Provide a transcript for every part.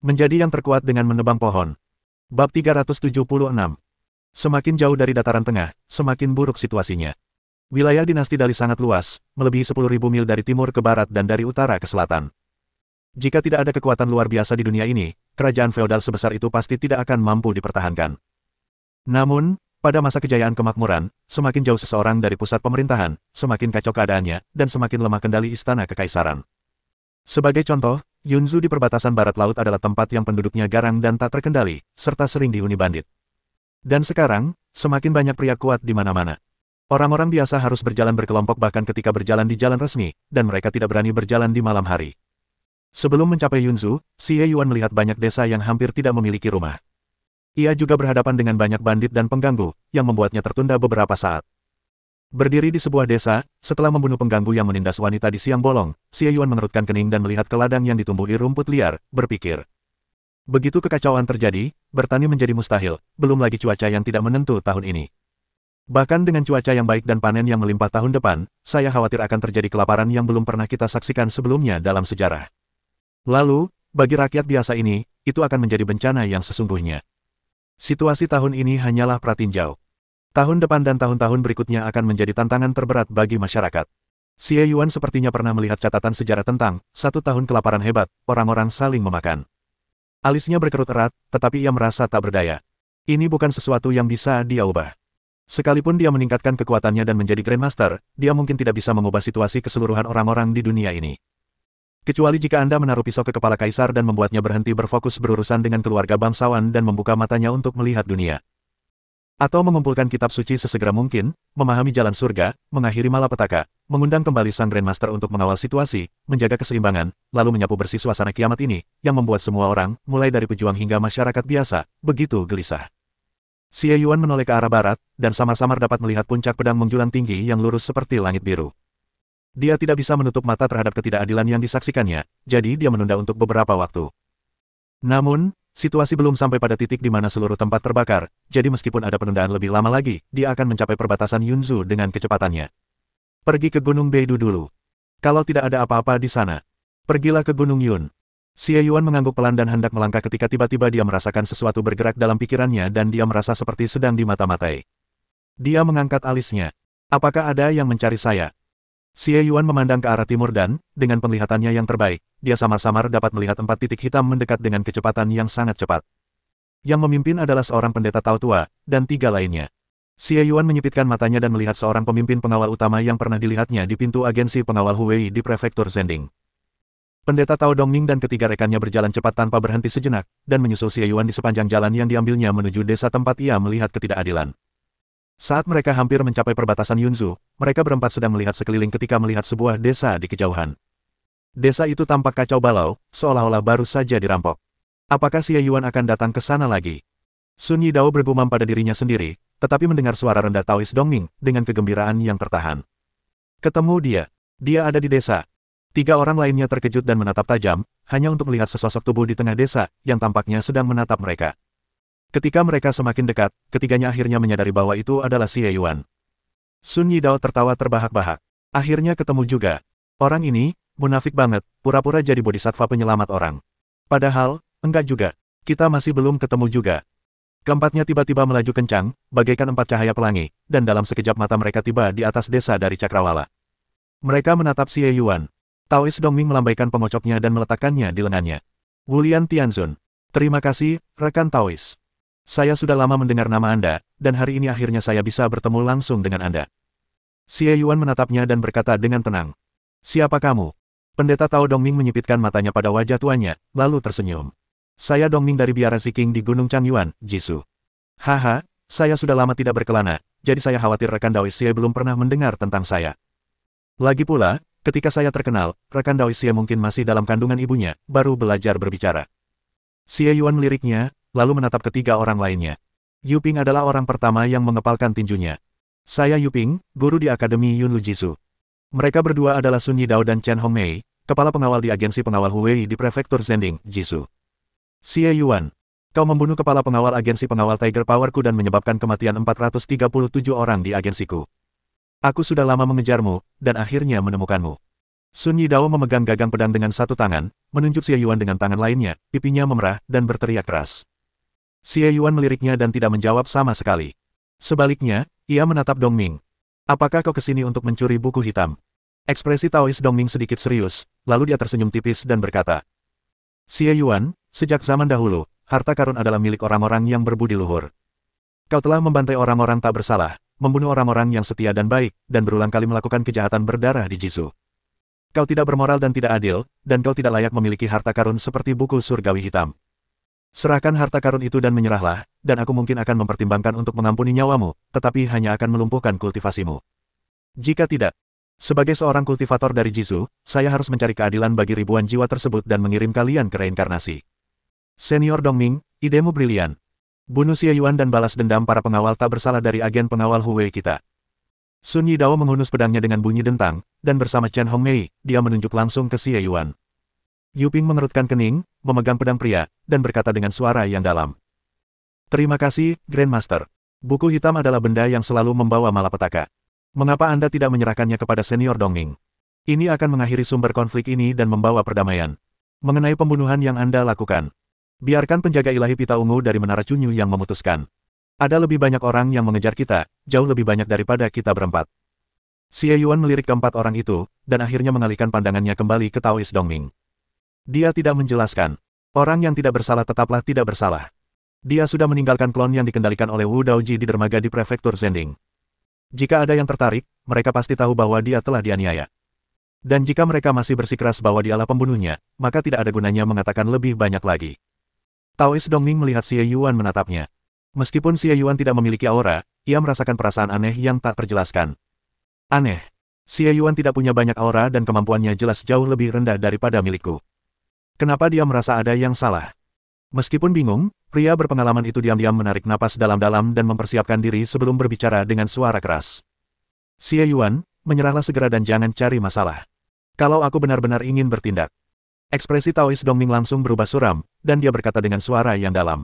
Menjadi yang terkuat dengan menebang pohon. Bab 376. Semakin jauh dari dataran tengah, semakin buruk situasinya. Wilayah dinasti Dali sangat luas, melebihi 10.000 mil dari timur ke barat dan dari utara ke selatan. Jika tidak ada kekuatan luar biasa di dunia ini, kerajaan feodal sebesar itu pasti tidak akan mampu dipertahankan. Namun, pada masa kejayaan kemakmuran, semakin jauh seseorang dari pusat pemerintahan, semakin kacau keadaannya, dan semakin lemah kendali istana kekaisaran. Sebagai contoh, Yunzu di perbatasan barat laut adalah tempat yang penduduknya garang dan tak terkendali, serta sering dihuni bandit. Dan sekarang, semakin banyak pria kuat di mana-mana. Orang-orang biasa harus berjalan berkelompok bahkan ketika berjalan di jalan resmi, dan mereka tidak berani berjalan di malam hari. Sebelum mencapai Yunzu, Xie Yuan melihat banyak desa yang hampir tidak memiliki rumah. Ia juga berhadapan dengan banyak bandit dan pengganggu, yang membuatnya tertunda beberapa saat. Berdiri di sebuah desa, setelah membunuh pengganggu yang menindas wanita di siang bolong, Xie Yuan mengerutkan kening dan melihat ke ladang yang ditumbuhi rumput liar, berpikir. Begitu kekacauan terjadi, bertani menjadi mustahil, belum lagi cuaca yang tidak menentu tahun ini. Bahkan dengan cuaca yang baik dan panen yang melimpah tahun depan, saya khawatir akan terjadi kelaparan yang belum pernah kita saksikan sebelumnya dalam sejarah. Lalu, bagi rakyat biasa ini, itu akan menjadi bencana yang sesungguhnya. Situasi tahun ini hanyalah pratinjau. Tahun depan dan tahun-tahun berikutnya akan menjadi tantangan terberat bagi masyarakat. Xie Yuan sepertinya pernah melihat catatan sejarah tentang 1 tahun kelaparan hebat, orang-orang saling memakan. Alisnya berkerut erat, tetapi ia merasa tak berdaya. Ini bukan sesuatu yang bisa dia ubah. Sekalipun dia meningkatkan kekuatannya dan menjadi Grandmaster, dia mungkin tidak bisa mengubah situasi keseluruhan orang-orang di dunia ini. Kecuali jika Anda menaruh pisau ke kepala kaisar dan membuatnya berhenti berfokus berurusan dengan keluarga bangsawan dan membuka matanya untuk melihat dunia. Atau mengumpulkan kitab suci sesegera mungkin, memahami jalan surga, mengakhiri malapetaka, mengundang kembali sang Grandmaster untuk mengawal situasi, menjaga keseimbangan, lalu menyapu bersih suasana kiamat ini, yang membuat semua orang, mulai dari pejuang hingga masyarakat biasa, begitu gelisah. Xie Yuan menoleh ke arah barat, dan samar-samar dapat melihat puncak pedang menjulang tinggi yang lurus seperti langit biru. Dia tidak bisa menutup mata terhadap ketidakadilan yang disaksikannya, jadi dia menunda untuk beberapa waktu. Namun, situasi belum sampai pada titik di mana seluruh tempat terbakar, jadi meskipun ada penundaan lebih lama lagi, dia akan mencapai perbatasan Yunzu dengan kecepatannya. Pergi ke Gunung Beidu dulu. Kalau tidak ada apa-apa di sana, pergilah ke Gunung Yun. Xie Yuan mengangguk pelan dan hendak melangkah ketika tiba-tiba dia merasakan sesuatu bergerak dalam pikirannya dan dia merasa seperti sedang dimata-matai. Dia mengangkat alisnya. Apakah ada yang mencari saya? Xie Yuan memandang ke arah timur dan, dengan penglihatannya yang terbaik, dia samar-samar dapat melihat 4 titik hitam mendekat dengan kecepatan yang sangat cepat. Yang memimpin adalah seorang pendeta Tao tua, dan 3 lainnya. Xie Yuan menyipitkan matanya dan melihat seorang pemimpin pengawal utama yang pernah dilihatnya di pintu agensi pengawal Huwei di prefektur Zhending. Pendeta Tao Dongming dan ketiga rekannya berjalan cepat tanpa berhenti sejenak, dan menyusul Xie Yuan di sepanjang jalan yang diambilnya menuju desa tempat ia melihat ketidakadilan. Saat mereka hampir mencapai perbatasan Yunzu, mereka berempat sedang melihat sekeliling ketika melihat sebuah desa di kejauhan. Desa itu tampak kacau balau, seolah-olah baru saja dirampok. Apakah Xie Yuan akan datang ke sana lagi? Sun Yidao bergumam pada dirinya sendiri, tetapi mendengar suara rendah Taois Dongming, dengan kegembiraan yang tertahan. Ketemu dia. Dia ada di desa. 3 orang lainnya terkejut dan menatap tajam, hanya untuk melihat sesosok tubuh di tengah desa, yang tampaknya sedang menatap mereka. Ketika mereka semakin dekat, ketiganya akhirnya menyadari bahwa itu adalah Xie Yuan. Sun Yidao tertawa terbahak-bahak. Akhirnya ketemu juga. Orang ini, munafik banget, pura-pura jadi bodhisattva penyelamat orang. Padahal, enggak juga. Kita masih belum ketemu juga. Keempatnya tiba-tiba melaju kencang, bagaikan 4 cahaya pelangi, dan dalam sekejap mata mereka tiba di atas desa dari Cakrawala. Mereka menatap Xie Yuan. Taois Dongming melambaikan pengocoknya dan meletakkannya di lengannya. Wulian Tianzun. Terima kasih, rekan Taois. Saya sudah lama mendengar nama Anda, dan hari ini akhirnya saya bisa bertemu langsung dengan Anda. Xie Yuan menatapnya dan berkata dengan tenang. Siapa kamu? Pendeta Tao Dongming menyipitkan matanya pada wajah tuannya, lalu tersenyum. Saya Dongming dari biara Ziqing di Gunung Changyuan, Jisoo. Haha, saya sudah lama tidak berkelana, jadi saya khawatir rekan Daois Xie belum pernah mendengar tentang saya. Lagi pula, ketika saya terkenal, rekan Daois Xie mungkin masih dalam kandungan ibunya, baru belajar berbicara. Xie Yuan meliriknya, lalu menatap ketiga orang lainnya. Yuping adalah orang pertama yang mengepalkan tinjunya. Saya Yuping, guru di Akademi Yunlu Jisoo. Mereka berdua adalah Sun Yidao dan Chen Hongmei, kepala pengawal di agensi pengawal Huwei di prefektur Zhending, Jisoo. Xie Yuan, kau membunuh kepala pengawal agensi pengawal Tiger Powerku dan menyebabkan kematian 437 orang di agensiku. Aku sudah lama mengejarmu, dan akhirnya menemukanmu. Sun Yidao memegang gagang pedang dengan satu tangan, menunjuk Xie Yuan dengan tangan lainnya, pipinya memerah, dan berteriak keras. Xie Yuan meliriknya dan tidak menjawab sama sekali. Sebaliknya, ia menatap Dongming. Apakah kau kesini untuk mencuri buku hitam? Ekspresi Taois Dongming sedikit serius, lalu dia tersenyum tipis dan berkata. Xie Yuan, sejak zaman dahulu, harta karun adalah milik orang-orang yang berbudi luhur. Kau telah membantai orang-orang tak bersalah, membunuh orang-orang yang setia dan baik, dan berulang kali melakukan kejahatan berdarah di Jisu. Kau tidak bermoral dan tidak adil, dan kau tidak layak memiliki harta karun seperti buku surgawi hitam. Serahkan harta karun itu dan menyerahlah, dan aku mungkin akan mempertimbangkan untuk mengampuni nyawamu, tetapi hanya akan melumpuhkan kultivasimu. Jika tidak, sebagai seorang kultivator dari Jisu, saya harus mencari keadilan bagi ribuan jiwa tersebut dan mengirim kalian ke reinkarnasi. Senior Dongming, idemu brilian. Bunuh Xie Yuan dan balas dendam para pengawal tak bersalah dari agen pengawal Huwei kita. Sun Yidao menghunus pedangnya dengan bunyi dentang, dan bersama Chen Hongmei, dia menunjuk langsung ke Xie Yuan. Yuping mengerutkan kening, memegang pedang pria, dan berkata dengan suara yang dalam. Terima kasih, Grandmaster. Buku hitam adalah benda yang selalu membawa malapetaka. Mengapa Anda tidak menyerahkannya kepada senior Dongming? Ini akan mengakhiri sumber konflik ini dan membawa perdamaian. Mengenai pembunuhan yang Anda lakukan, biarkan penjaga ilahi pita ungu dari Menara Cunyu yang memutuskan. Ada lebih banyak orang yang mengejar kita, jauh lebih banyak daripada kita berempat. Xie Yuan melirik keempat orang itu, dan akhirnya mengalihkan pandangannya kembali ke Taois Dongming. Dia tidak menjelaskan. Orang yang tidak bersalah tetaplah tidak bersalah. Dia sudah meninggalkan klon yang dikendalikan oleh Wu Daoji di dermaga di prefektur Zending. Jika ada yang tertarik, mereka pasti tahu bahwa dia telah dianiaya. Dan jika mereka masih bersikeras bahwa dialah pembunuhnya, maka tidak ada gunanya mengatakan lebih banyak lagi. Taois Dongming melihat Xie Yuan menatapnya. Meskipun Xie Yuan tidak memiliki aura, ia merasakan perasaan aneh yang tak terjelaskan. Aneh. Xie Yuan tidak punya banyak aura dan kemampuannya jelas jauh lebih rendah daripada milikku. Kenapa dia merasa ada yang salah? Meskipun bingung, pria berpengalaman itu diam-diam menarik napas dalam-dalam dan mempersiapkan diri sebelum berbicara dengan suara keras. Xie Yuan, menyerahlah segera dan jangan cari masalah. Kalau aku benar-benar ingin bertindak. Ekspresi Taois Dongming langsung berubah suram, dan dia berkata dengan suara yang dalam.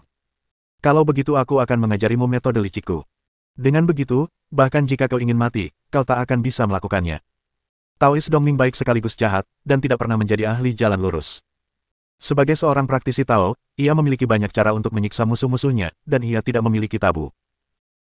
Kalau begitu aku akan mengajarimu metode liciku. Dengan begitu, bahkan jika kau ingin mati, kau tak akan bisa melakukannya. Taois Dongming baik sekaligus jahat, dan tidak pernah menjadi ahli jalan lurus. Sebagai seorang praktisi Tao, ia memiliki banyak cara untuk menyiksa musuh-musuhnya, dan ia tidak memiliki tabu.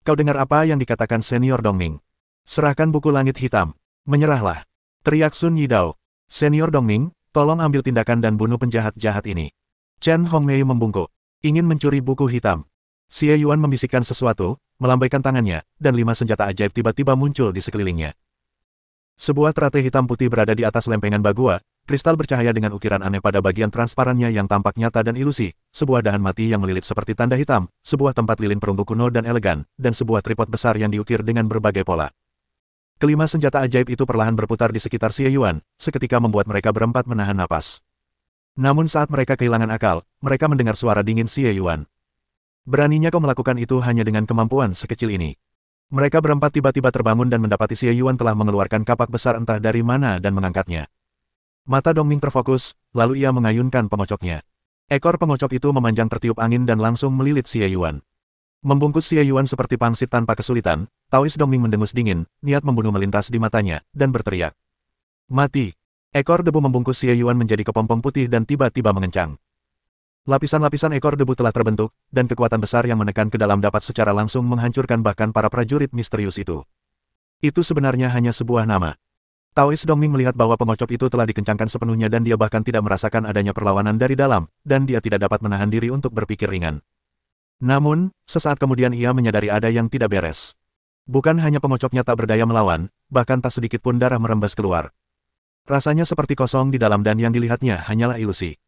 Kau dengar apa yang dikatakan senior Dongming? Serahkan buku langit hitam. Menyerahlah. Teriak Sun Yidao. Senior Dongming, tolong ambil tindakan dan bunuh penjahat-jahat ini. Chen Hongmei membungkuk. Ingin mencuri buku hitam. Xie Yuan membisikkan sesuatu, melambaikan tangannya, dan 5 senjata ajaib tiba-tiba muncul di sekelilingnya. Sebuah teratai hitam putih berada di atas lempengan bagua, kristal bercahaya dengan ukiran aneh pada bagian transparannya yang tampak nyata dan ilusi, sebuah dahan mati yang melilit seperti tanda hitam, sebuah tempat lilin perunggu kuno dan elegan, dan sebuah tripod besar yang diukir dengan berbagai pola. Kelima senjata ajaib itu perlahan berputar di sekitar Xie Yuan, seketika membuat mereka berempat menahan napas. Namun saat mereka kehilangan akal, mereka mendengar suara dingin Xie Yuan. Beraninya kau melakukan itu hanya dengan kemampuan sekecil ini. Mereka berempat tiba-tiba terbangun dan mendapati Xie Yuan telah mengeluarkan kapak besar entah dari mana dan mengangkatnya. Mata Dongming terfokus, lalu ia mengayunkan pengocoknya. Ekor pengocok itu memanjang tertiup angin dan langsung melilit Xie Yuan. Membungkus Xie Yuan seperti pangsit tanpa kesulitan, Taois Dongming mendengus dingin, niat membunuh melintas di matanya, dan berteriak. Mati! Ekor debu membungkus Xie Yuan menjadi kepompong putih dan tiba-tiba mengencang. Lapisan-lapisan ekor debu telah terbentuk, dan kekuatan besar yang menekan ke dalam dapat secara langsung menghancurkan bahkan para prajurit misterius itu. Itu sebenarnya hanya sebuah nama. Taois Dongming melihat bahwa pengocok itu telah dikencangkan sepenuhnya dan dia bahkan tidak merasakan adanya perlawanan dari dalam, dan dia tidak dapat menahan diri untuk berpikir ringan. Namun, sesaat kemudian ia menyadari ada yang tidak beres. Bukan hanya pengocoknya tak berdaya melawan, bahkan tak sedikit pun darah merembes keluar. Rasanya seperti kosong di dalam dan yang dilihatnya hanyalah ilusi.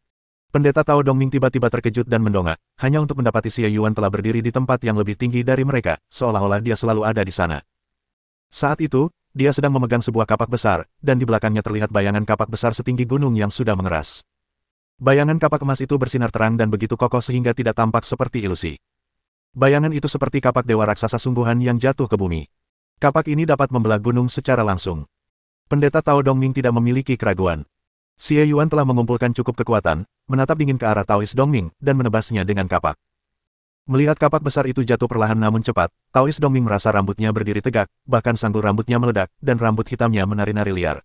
Pendeta Tao Dongming tiba-tiba terkejut dan mendongak, hanya untuk mendapati Xie Yuan telah berdiri di tempat yang lebih tinggi dari mereka, seolah-olah dia selalu ada di sana. Saat itu, dia sedang memegang sebuah kapak besar, dan di belakangnya terlihat bayangan kapak besar setinggi gunung yang sudah mengeras. Bayangan kapak emas itu bersinar terang dan begitu kokoh sehingga tidak tampak seperti ilusi. Bayangan itu seperti kapak dewa raksasa sungguhan yang jatuh ke bumi. Kapak ini dapat membelah gunung secara langsung. Pendeta Tao Dongming tidak memiliki keraguan. Xie Yuan telah mengumpulkan cukup kekuatan, menatap dingin ke arah Taois Dongming, dan menebasnya dengan kapak. Melihat kapak besar itu jatuh perlahan namun cepat, Taois Dongming merasa rambutnya berdiri tegak, bahkan sanggul rambutnya meledak, dan rambut hitamnya menari-nari liar.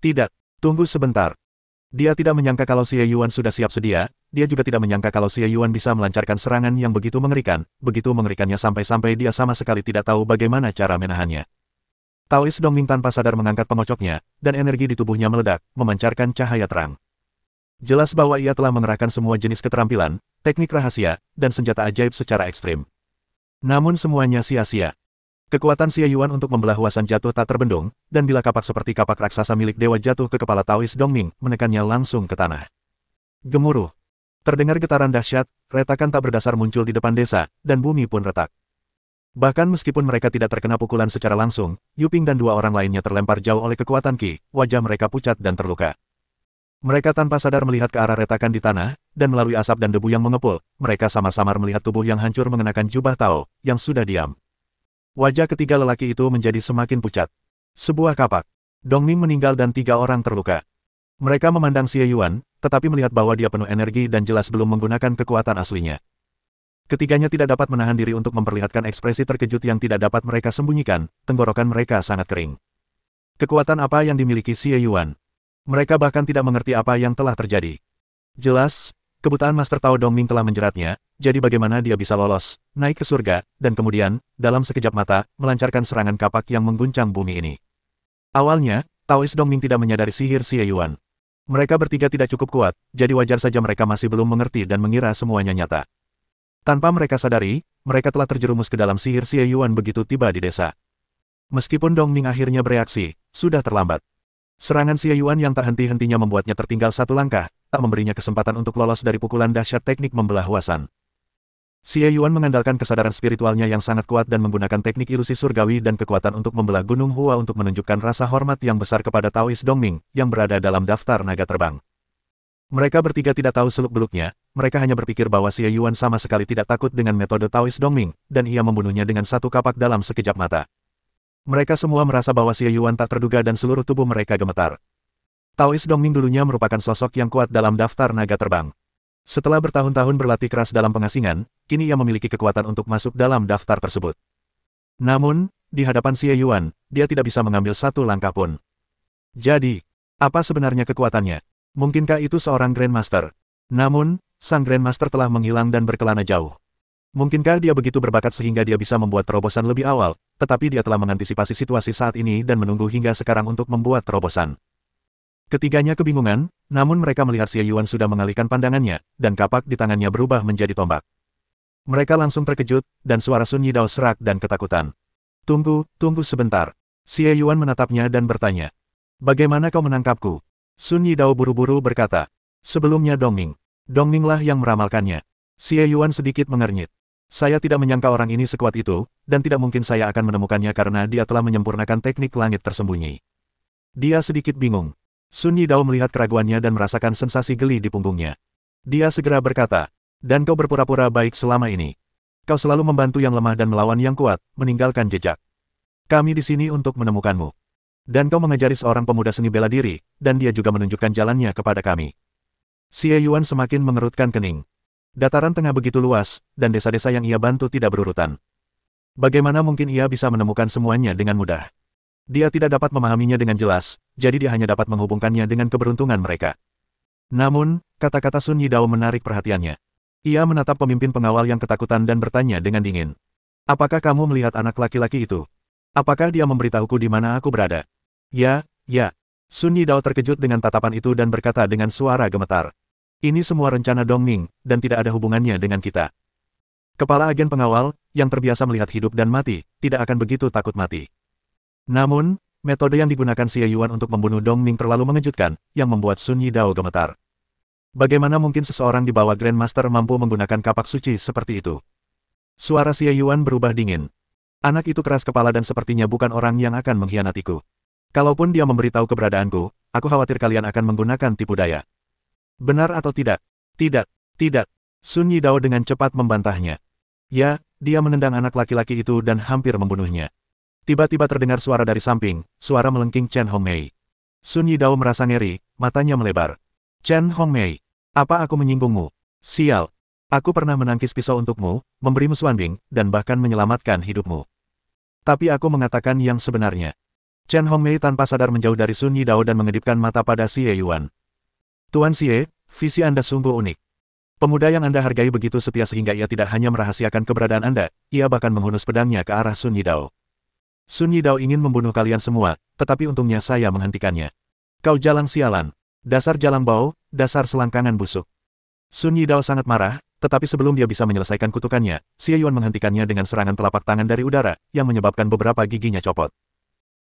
Tidak. Tunggu sebentar. Dia tidak menyangka kalau Xie Yuan sudah siap sedia, dia juga tidak menyangka kalau Xie Yuan bisa melancarkan serangan yang begitu mengerikannya sampai-sampai dia sama sekali tidak tahu bagaimana cara menahannya. Taois Dongming tanpa sadar mengangkat pengocoknya, dan energi di tubuhnya meledak, memancarkan cahaya terang. Jelas bahwa ia telah mengerahkan semua jenis keterampilan, teknik rahasia, dan senjata ajaib secara ekstrim. Namun semuanya sia-sia. Kekuatan Xie Yuan untuk membelah Huasan jatuh tak terbendung, dan bila kapak seperti kapak raksasa milik dewa jatuh ke kepala Taois Dongming, menekannya langsung ke tanah. Gemuruh. Terdengar getaran dahsyat, retakan tak berdasar muncul di depan desa, dan bumi pun retak. Bahkan meskipun mereka tidak terkena pukulan secara langsung, Yuping dan dua orang lainnya terlempar jauh oleh kekuatan Qi, wajah mereka pucat dan terluka. Mereka tanpa sadar melihat ke arah retakan di tanah, dan melalui asap dan debu yang mengepul, mereka samar-samar melihat tubuh yang hancur mengenakan jubah Tao, yang sudah diam. Wajah ketiga lelaki itu menjadi semakin pucat. Sebuah kapak. Dongming meninggal dan 3 orang terluka. Mereka memandang Xie Yuan, tetapi melihat bahwa dia penuh energi dan jelas belum menggunakan kekuatan aslinya. Ketiganya tidak dapat menahan diri untuk memperlihatkan ekspresi terkejut yang tidak dapat mereka sembunyikan, tenggorokan mereka sangat kering. Kekuatan apa yang dimiliki Xie Yuan? Mereka bahkan tidak mengerti apa yang telah terjadi. Jelas, kebutaan Master Tao Dongming telah menjeratnya, jadi bagaimana dia bisa lolos, naik ke surga, dan kemudian, dalam sekejap mata, melancarkan serangan kapak yang mengguncang bumi ini. Awalnya, Taois Dongming tidak menyadari sihir Xie Yuan. Mereka bertiga tidak cukup kuat, jadi wajar saja mereka masih belum mengerti dan mengira semuanya nyata. Tanpa mereka sadari, mereka telah terjerumus ke dalam sihir Xie Yuan begitu tiba di desa. Meskipun Dongming akhirnya bereaksi, sudah terlambat. Serangan Xie Yuan yang tak henti-hentinya membuatnya tertinggal satu langkah, tak memberinya kesempatan untuk lolos dari pukulan dahsyat teknik membelah Huasan. Xie Yuan mengandalkan kesadaran spiritualnya yang sangat kuat dan menggunakan teknik ilusi surgawi dan kekuatan untuk membelah Gunung Hua untuk menunjukkan rasa hormat yang besar kepada Taois Dongming, yang berada dalam daftar naga terbang. Mereka bertiga tidak tahu seluk-beluknya, mereka hanya berpikir bahwa Xie Yuan sama sekali tidak takut dengan metode Taois Dongming, dan ia membunuhnya dengan satu kapak dalam sekejap mata. Mereka semua merasa bahwa Xie Yuan tak terduga dan seluruh tubuh mereka gemetar. Taois Dongming dulunya merupakan sosok yang kuat dalam daftar naga terbang. Setelah bertahun-tahun berlatih keras dalam pengasingan, kini ia memiliki kekuatan untuk masuk dalam daftar tersebut. Namun, di hadapan Xie Yuan, dia tidak bisa mengambil satu langkah pun. Jadi, apa sebenarnya kekuatannya? Mungkinkah itu seorang Grandmaster? Namun, sang Grandmaster telah menghilang dan berkelana jauh. Mungkinkah dia begitu berbakat sehingga dia bisa membuat terobosan lebih awal, tetapi dia telah mengantisipasi situasi saat ini dan menunggu hingga sekarang untuk membuat terobosan. Ketiganya kebingungan, namun mereka melihat Xie Yuan sudah mengalihkan pandangannya, dan kapak di tangannya berubah menjadi tombak. Mereka langsung terkejut, dan suara Sun Yidao serak dan ketakutan. Tunggu sebentar. Xie Yuan menatapnya dan bertanya. Bagaimana kau menangkapku? Sun Yidao buru-buru berkata. Sebelumnya Dongming. Dongminglah yang meramalkannya. Xie Yuan sedikit mengernyit. Saya tidak menyangka orang ini sekuat itu, dan tidak mungkin saya akan menemukannya karena dia telah menyempurnakan teknik langit tersembunyi. Dia sedikit bingung. Sun Yidao melihat keraguannya dan merasakan sensasi geli di punggungnya. Dia segera berkata, dan kau berpura-pura baik selama ini. Kau selalu membantu yang lemah dan melawan yang kuat, meninggalkan jejak. Kami di sini untuk menemukanmu. Dan kau mengajari seorang pemuda seni bela diri, dan dia juga menunjukkan jalannya kepada kami. Xie Yuan semakin mengerutkan kening. Dataran tengah begitu luas, dan desa-desa yang ia bantu tidak berurutan. Bagaimana mungkin ia bisa menemukan semuanya dengan mudah? Dia tidak dapat memahaminya dengan jelas, jadi dia hanya dapat menghubungkannya dengan keberuntungan mereka. Namun, kata-kata Sun Yidao menarik perhatiannya. Ia menatap pemimpin pengawal yang ketakutan dan bertanya dengan dingin. Apakah kamu melihat anak laki-laki itu? Apakah dia memberitahuku di mana aku berada? Ya. Sun Yidao terkejut dengan tatapan itu dan berkata dengan suara gemetar. Ini semua rencana Dongming, dan tidak ada hubungannya dengan kita. Kepala agen pengawal, yang terbiasa melihat hidup dan mati, tidak akan begitu takut mati. Namun, metode yang digunakan Xie Yuan untuk membunuh Dongming terlalu mengejutkan, yang membuat Sun Yidao gemetar. Bagaimana mungkin seseorang di bawah Grandmaster mampu menggunakan kapak suci seperti itu? Suara Xie Yuan berubah dingin. Anak itu keras kepala dan sepertinya bukan orang yang akan mengkhianatiku. Kalaupun dia memberitahu keberadaanku, aku khawatir kalian akan menggunakan tipu daya. Benar atau tidak? Tidak. Sun Yidao dengan cepat membantahnya. Ya, dia menendang anak laki-laki itu dan hampir membunuhnya. Tiba-tiba terdengar suara dari samping, suara melengking Chen Hongmei. Sun Yidao merasa ngeri, matanya melebar. Chen Hongmei, apa aku menyinggungmu? Sial. Aku pernah menangkis pisau untukmu, memberimu suanbing, dan bahkan menyelamatkan hidupmu. Tapi aku mengatakan yang sebenarnya. Chen Hongmei tanpa sadar menjauh dari Sun Yidao dan mengedipkan mata pada Xie Yuan. Tuan Xie, visi Anda sungguh unik. Pemuda yang Anda hargai begitu setia sehingga ia tidak hanya merahasiakan keberadaan Anda, ia bahkan menghunus pedangnya ke arah Sun Yidao. Sun Yidao ingin membunuh kalian semua, tetapi untungnya saya menghentikannya. Kau jalang sialan. Dasar jalang bau, dasar selangkangan busuk. Sun Yidao sangat marah, tetapi sebelum dia bisa menyelesaikan kutukannya, Xie Yuan menghentikannya dengan serangan telapak tangan dari udara, yang menyebabkan beberapa giginya copot.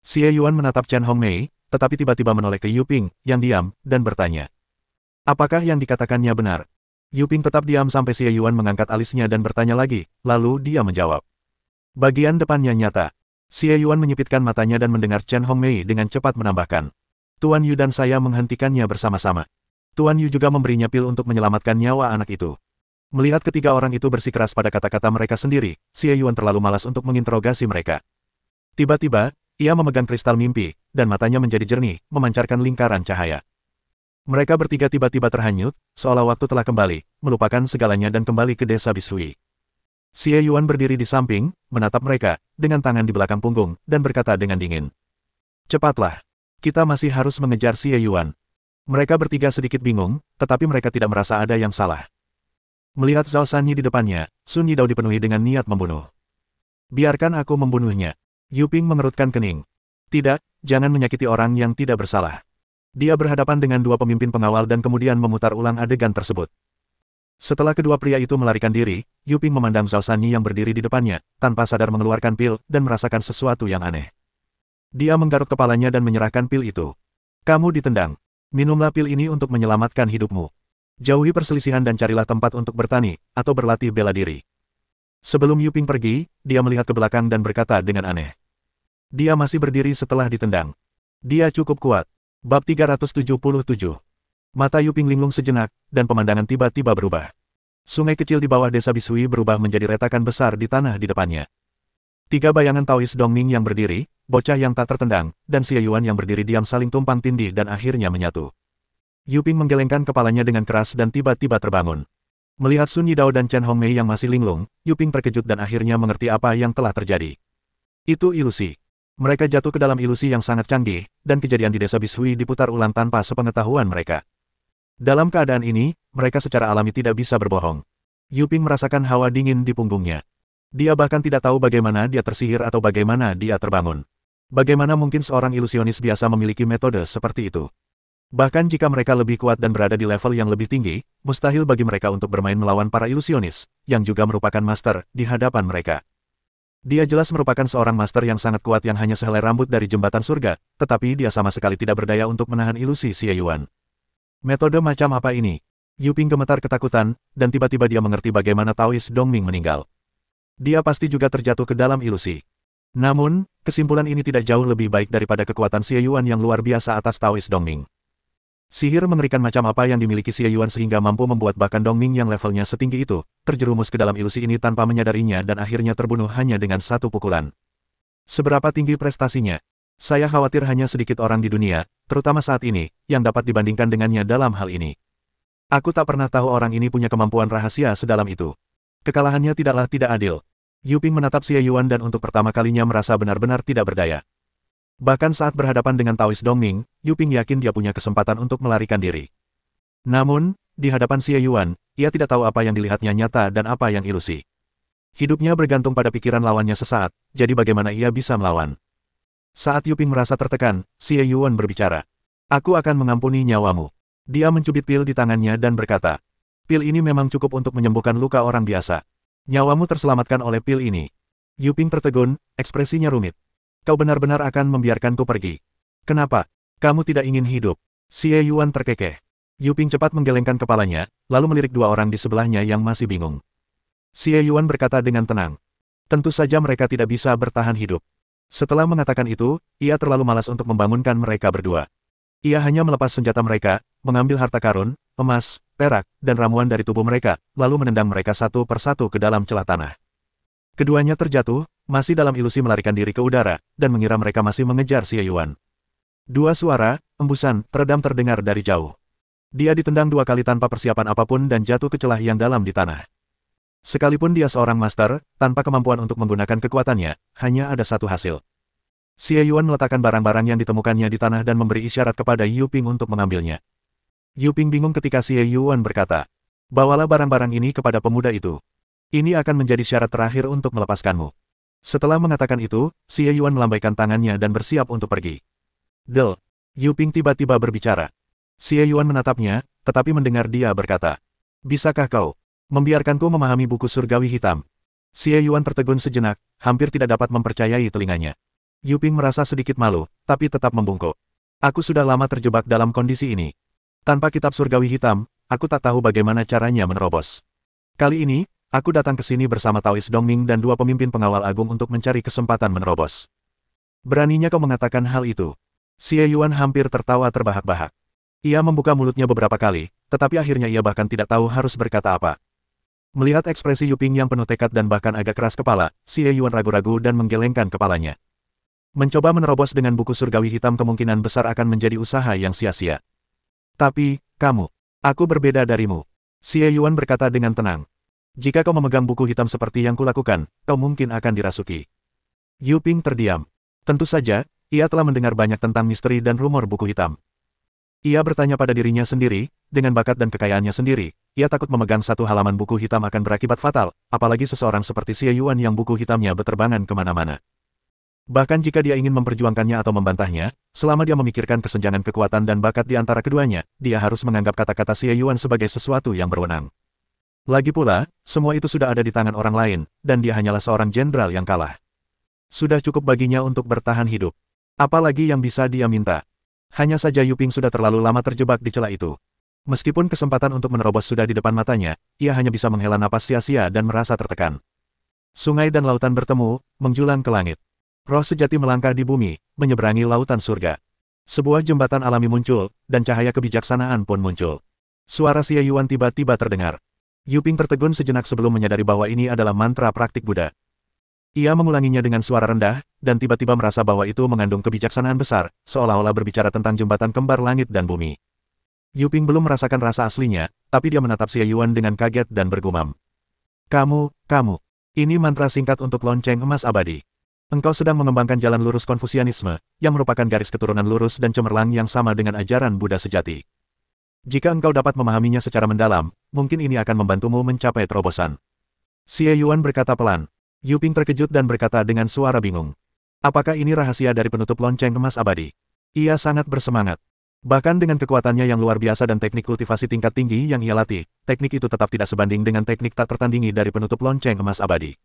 Xie Yuan menatap Chen Hongmei, tetapi tiba-tiba menoleh ke Yu Ping, yang diam, dan bertanya. Apakah yang dikatakannya benar? Yu Ping tetap diam sampai Xie Yuan mengangkat alisnya dan bertanya lagi, lalu dia menjawab. Bagian depannya nyata. Xie Yuan menyipitkan matanya dan mendengar Chen Hongmei dengan cepat menambahkan. Tuan Yu dan saya menghentikannya bersama-sama. Tuan Yu juga memberinya pil untuk menyelamatkan nyawa anak itu. Melihat ketiga orang itu bersikeras pada kata-kata mereka sendiri, Xie Yuan terlalu malas untuk menginterogasi mereka. Tiba-tiba, ia memegang kristal mimpi, dan matanya menjadi jernih, memancarkan lingkaran cahaya. Mereka bertiga tiba-tiba terhanyut, seolah waktu telah kembali, melupakan segalanya dan kembali ke desa Bishui. Xie Yuan berdiri di samping, menatap mereka, dengan tangan di belakang punggung, dan berkata dengan dingin. Cepatlah. Kita masih harus mengejar Xie Yuan. Mereka bertiga sedikit bingung, tetapi mereka tidak merasa ada yang salah. Melihat Zhao Sanyi di depannya, Sun Yidao dipenuhi dengan niat membunuh. Biarkan aku membunuhnya. Yu Ping mengerutkan kening. Tidak, jangan menyakiti orang yang tidak bersalah. Dia berhadapan dengan dua pemimpin pengawal dan kemudian memutar ulang adegan tersebut. Setelah kedua pria itu melarikan diri, Yu Ping memandang Zhao Sanyi yang berdiri di depannya, tanpa sadar mengeluarkan pil, dan merasakan sesuatu yang aneh. Dia menggaruk kepalanya dan menyerahkan pil itu. Kamu ditendang. Minumlah pil ini untuk menyelamatkan hidupmu. Jauhi perselisihan dan carilah tempat untuk bertani, atau berlatih bela diri. Sebelum Yu Ping pergi, dia melihat ke belakang dan berkata dengan aneh. Dia masih berdiri setelah ditendang. Dia cukup kuat. Bab 377. Mata Yu Ping linglung sejenak, dan pemandangan tiba-tiba berubah. Sungai kecil di bawah desa Bishui berubah menjadi retakan besar di tanah di depannya. Tiga bayangan Taois Dongming yang berdiri, bocah yang tak tertendang, dan Xie Yuan yang berdiri diam saling tumpang tindih dan akhirnya menyatu. Yu Ping menggelengkan kepalanya dengan keras dan tiba-tiba terbangun. Melihat Sun Yidao dan Chen Hongmei yang masih linglung, Yu Ping terkejut dan akhirnya mengerti apa yang telah terjadi. Itu ilusi. Mereka jatuh ke dalam ilusi yang sangat canggih, dan kejadian di desa Bishui diputar ulang tanpa sepengetahuan mereka. Dalam keadaan ini, mereka secara alami tidak bisa berbohong. Yu Ping merasakan hawa dingin di punggungnya. Dia bahkan tidak tahu bagaimana dia tersihir atau bagaimana dia terbangun. Bagaimana mungkin seorang ilusionis biasa memiliki metode seperti itu? Bahkan jika mereka lebih kuat dan berada di level yang lebih tinggi, mustahil bagi mereka untuk bermain melawan para ilusionis, yang juga merupakan master, di hadapan mereka. Dia jelas merupakan seorang master yang sangat kuat yang hanya sehelai rambut dari jembatan surga, tetapi dia sama sekali tidak berdaya untuk menahan ilusi Xie Yuan. Metode macam apa ini? Yu Ping gemetar ketakutan, dan tiba-tiba dia mengerti bagaimana Taois Dongming meninggal. Dia pasti juga terjatuh ke dalam ilusi. Namun, kesimpulan ini tidak jauh lebih baik daripada kekuatan Xie Yuan yang luar biasa atas Taois Dongming. Sihir mengerikan macam apa yang dimiliki Xie Yuan sehingga mampu membuat bahkan Dongming yang levelnya setinggi itu, terjerumus ke dalam ilusi ini tanpa menyadarinya dan akhirnya terbunuh hanya dengan satu pukulan. Seberapa tinggi prestasinya? Saya khawatir hanya sedikit orang di dunia, terutama saat ini, yang dapat dibandingkan dengannya dalam hal ini. Aku tak pernah tahu orang ini punya kemampuan rahasia sedalam itu. Kekalahannya tidaklah tidak adil. Yu Ping menatap Xie Yuan dan untuk pertama kalinya merasa benar-benar tidak berdaya. Bahkan saat berhadapan dengan Taois Dongming, Yu Ping yakin dia punya kesempatan untuk melarikan diri. Namun, di hadapan Xie Yuan, ia tidak tahu apa yang dilihatnya nyata dan apa yang ilusi. Hidupnya bergantung pada pikiran lawannya sesaat, jadi bagaimana ia bisa melawan? Saat Yu Ping merasa tertekan, Xie Yuan berbicara. Aku akan mengampuni nyawamu. Dia mencubit pil di tangannya dan berkata. Pil ini memang cukup untuk menyembuhkan luka orang biasa. Nyawamu terselamatkan oleh pil ini. Yu Ping tertegun, ekspresinya rumit. Kau benar-benar akan membiarkanku pergi. Kenapa? Kamu tidak ingin hidup. Xie Yuan terkekeh. Yu Ping cepat menggelengkan kepalanya, lalu melirik dua orang di sebelahnya yang masih bingung. Xie Yuan berkata dengan tenang. Tentu saja mereka tidak bisa bertahan hidup. Setelah mengatakan itu, ia terlalu malas untuk membangunkan mereka berdua. Ia hanya melepas senjata mereka, mengambil harta karun, emas, perak, dan ramuan dari tubuh mereka, lalu menendang mereka satu persatu ke dalam celah tanah. Keduanya terjatuh, masih dalam ilusi melarikan diri ke udara, dan mengira mereka masih mengejar Xie Yuan. Dua suara, embusan, teredam terdengar dari jauh. Dia ditendang dua kali tanpa persiapan apapun dan jatuh ke celah yang dalam di tanah. Sekalipun dia seorang master, tanpa kemampuan untuk menggunakan kekuatannya, hanya ada satu hasil. Xie Yuan meletakkan barang-barang yang ditemukannya di tanah dan memberi isyarat kepada Yu Ping untuk mengambilnya. Yu Ping bingung ketika Xie Yuan berkata, "Bawalah barang-barang ini kepada pemuda itu. Ini akan menjadi syarat terakhir untuk melepaskanmu." Setelah mengatakan itu, Xie Yuan melambaikan tangannya dan bersiap untuk pergi. "Del." Yu Ping tiba-tiba berbicara. Xie Yuan menatapnya, tetapi mendengar dia berkata, "Bisakah kau membiarkanku memahami buku surgawi hitam?" Xie Yuan tertegun sejenak, hampir tidak dapat mempercayai telinganya. Yu Ping merasa sedikit malu, tapi tetap membungkuk. "Aku sudah lama terjebak dalam kondisi ini. Tanpa kitab surgawi hitam, aku tak tahu bagaimana caranya menerobos. Kali ini, aku datang ke sini bersama Taois Dongming dan dua pemimpin pengawal agung untuk mencari kesempatan menerobos. Beraninya kau mengatakan hal itu?" Xie Yuan hampir tertawa terbahak-bahak. Ia membuka mulutnya beberapa kali, tetapi akhirnya ia bahkan tidak tahu harus berkata apa. Melihat ekspresi Yu Ping yang penuh tekad dan bahkan agak keras kepala, Xie Yuan ragu-ragu dan menggelengkan kepalanya. Mencoba menerobos dengan buku surgawi hitam kemungkinan besar akan menjadi usaha yang sia-sia. "Tapi, aku berbeda darimu." Xie Yuan berkata dengan tenang. "Jika kau memegang buku hitam seperti yang kulakukan, kau mungkin akan dirasuki." Yu Ping terdiam. Tentu saja, ia telah mendengar banyak tentang misteri dan rumor buku hitam. Ia bertanya pada dirinya sendiri, dengan bakat dan kekayaannya sendiri, ia takut memegang satu halaman buku hitam akan berakibat fatal, apalagi seseorang seperti Xie Yuan yang buku hitamnya beterbangan kemana-mana. Bahkan jika dia ingin memperjuangkannya atau membantahnya, selama dia memikirkan kesenjangan kekuatan dan bakat di antara keduanya, dia harus menganggap kata-kata Xie Yuan sebagai sesuatu yang berwenang. Lagi pula, semua itu sudah ada di tangan orang lain, dan dia hanyalah seorang jenderal yang kalah. Sudah cukup baginya untuk bertahan hidup. Apalagi yang bisa dia minta? Hanya saja Yu Ping sudah terlalu lama terjebak di celah itu. Meskipun kesempatan untuk menerobos sudah di depan matanya, ia hanya bisa menghela napas sia-sia dan merasa tertekan. Sungai dan lautan bertemu, menjulang ke langit. Roh sejati melangkah di bumi, menyeberangi lautan surga. Sebuah jembatan alami muncul, dan cahaya kebijaksanaan pun muncul. Suara Xie Yuan tiba-tiba terdengar. Yu Ping tertegun sejenak sebelum menyadari bahwa ini adalah mantra praktik Buddha. Ia mengulanginya dengan suara rendah, dan tiba-tiba merasa bahwa itu mengandung kebijaksanaan besar, seolah-olah berbicara tentang jembatan kembar langit dan bumi. Yu Ping belum merasakan rasa aslinya, tapi dia menatap Xie Yuan dengan kaget dan bergumam. Kamu, ini mantra singkat untuk lonceng emas abadi. Engkau sedang mengembangkan jalan lurus Konfusianisme, yang merupakan garis keturunan lurus dan cemerlang yang sama dengan ajaran Buddha sejati. Jika engkau dapat memahaminya secara mendalam, mungkin ini akan membantumu mencapai terobosan. Xie Yuan berkata pelan. Yu Ping terkejut dan berkata dengan suara bingung. Apakah ini rahasia dari penutup lonceng emas abadi? Ia sangat bersemangat. Bahkan dengan kekuatannya yang luar biasa dan teknik kultivasi tingkat tinggi yang ia latih, teknik itu tetap tidak sebanding dengan teknik tak tertandingi dari penutup lonceng emas abadi.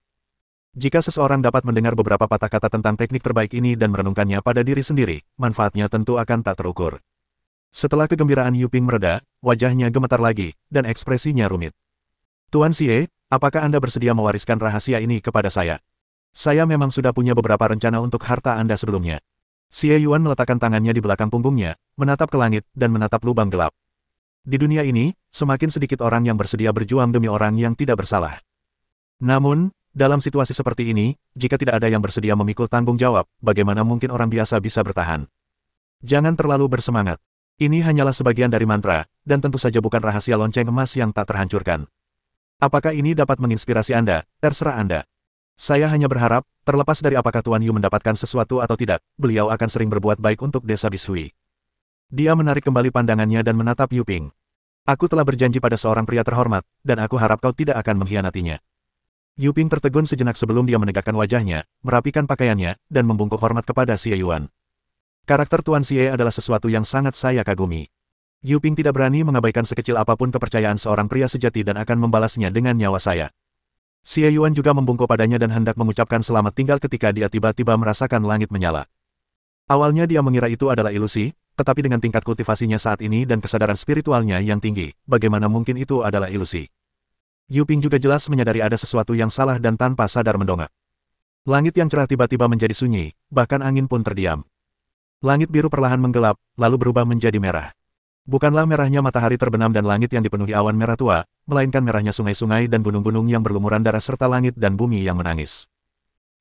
Jika seseorang dapat mendengar beberapa patah kata tentang teknik terbaik ini dan merenungkannya pada diri sendiri, manfaatnya tentu akan tak terukur. Setelah kegembiraan Yu Ping mereda, wajahnya gemetar lagi, dan ekspresinya rumit. Tuan Xie, apakah Anda bersedia mewariskan rahasia ini kepada saya? Saya memang sudah punya beberapa rencana untuk harta Anda sebelumnya. Xie Yuan meletakkan tangannya di belakang punggungnya, menatap ke langit, dan menatap lubang gelap. Di dunia ini, semakin sedikit orang yang bersedia berjuang demi orang yang tidak bersalah. Namun, dalam situasi seperti ini, jika tidak ada yang bersedia memikul tanggung jawab, bagaimana mungkin orang biasa bisa bertahan? Jangan terlalu bersemangat. Ini hanyalah sebagian dari mantra, dan tentu saja bukan rahasia lonceng emas yang tak terhancurkan. Apakah ini dapat menginspirasi Anda? Terserah Anda. Saya hanya berharap, terlepas dari apakah Tuan Yu mendapatkan sesuatu atau tidak, beliau akan sering berbuat baik untuk desa Bishui. Dia menarik kembali pandangannya dan menatap Yu Ping. Aku telah berjanji pada seorang pria terhormat, dan aku harap kau tidak akan mengkhianatinya. Yu Ping tertegun sejenak sebelum dia menegakkan wajahnya, merapikan pakaiannya, dan membungkuk hormat kepada Xie Yuan. Karakter Tuan Xie adalah sesuatu yang sangat saya kagumi. Yu Ping tidak berani mengabaikan sekecil apapun kepercayaan seorang pria sejati dan akan membalasnya dengan nyawa saya. Xie Yuan juga membungkuk padanya dan hendak mengucapkan selamat tinggal ketika dia tiba-tiba merasakan langit menyala. Awalnya dia mengira itu adalah ilusi, tetapi dengan tingkat kultivasinya saat ini dan kesadaran spiritualnya yang tinggi, bagaimana mungkin itu adalah ilusi? Yu Ping juga jelas menyadari ada sesuatu yang salah dan tanpa sadar mendongak. Langit yang cerah tiba-tiba menjadi sunyi, bahkan angin pun terdiam. Langit biru perlahan menggelap, lalu berubah menjadi merah. Bukanlah merahnya matahari terbenam dan langit yang dipenuhi awan merah tua, melainkan merahnya sungai-sungai dan gunung-gunung yang berlumuran darah serta langit dan bumi yang menangis.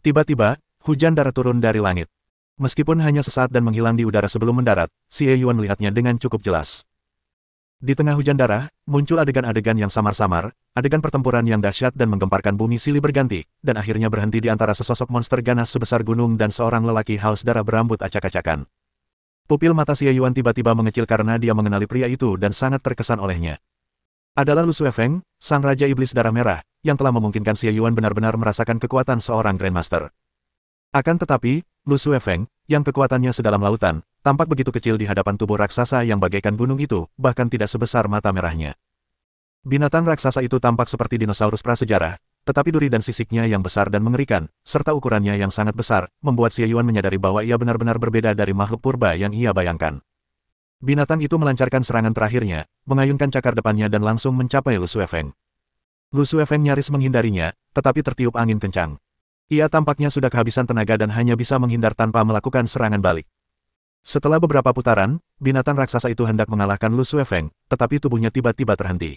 Tiba-tiba, hujan darah turun dari langit. Meskipun hanya sesaat dan menghilang di udara sebelum mendarat, Xie Yuan melihatnya dengan cukup jelas. Di tengah hujan darah, muncul adegan-adegan yang samar-samar, adegan pertempuran yang dahsyat dan menggemparkan bumi silih berganti, dan akhirnya berhenti di antara sesosok monster ganas sebesar gunung dan seorang lelaki haus darah berambut acak-acakan. Pupil mata Xie Yuan tiba-tiba mengecil karena dia mengenali pria itu dan sangat terkesan olehnya. Adalah Lu Suefeng, sang Raja Iblis Darah Merah, yang telah memungkinkan Xie Yuan benar-benar merasakan kekuatan seorang Grandmaster. Akan tetapi, Lu Suefeng, yang kekuatannya sedalam lautan, tampak begitu kecil di hadapan tubuh raksasa yang bagaikan gunung itu, bahkan tidak sebesar mata merahnya. Binatang raksasa itu tampak seperti dinosaurus prasejarah, tetapi duri dan sisiknya yang besar dan mengerikan, serta ukurannya yang sangat besar, membuat Xie Yuan menyadari bahwa ia benar-benar berbeda dari makhluk purba yang ia bayangkan. Binatang itu melancarkan serangan terakhirnya, mengayunkan cakar depannya dan langsung mencapai Lu Suefeng. Lu Suefeng nyaris menghindarinya, tetapi tertiup angin kencang. Ia tampaknya sudah kehabisan tenaga dan hanya bisa menghindar tanpa melakukan serangan balik. Setelah beberapa putaran, binatang raksasa itu hendak mengalahkan Lu Suefeng, tetapi tubuhnya tiba-tiba terhenti.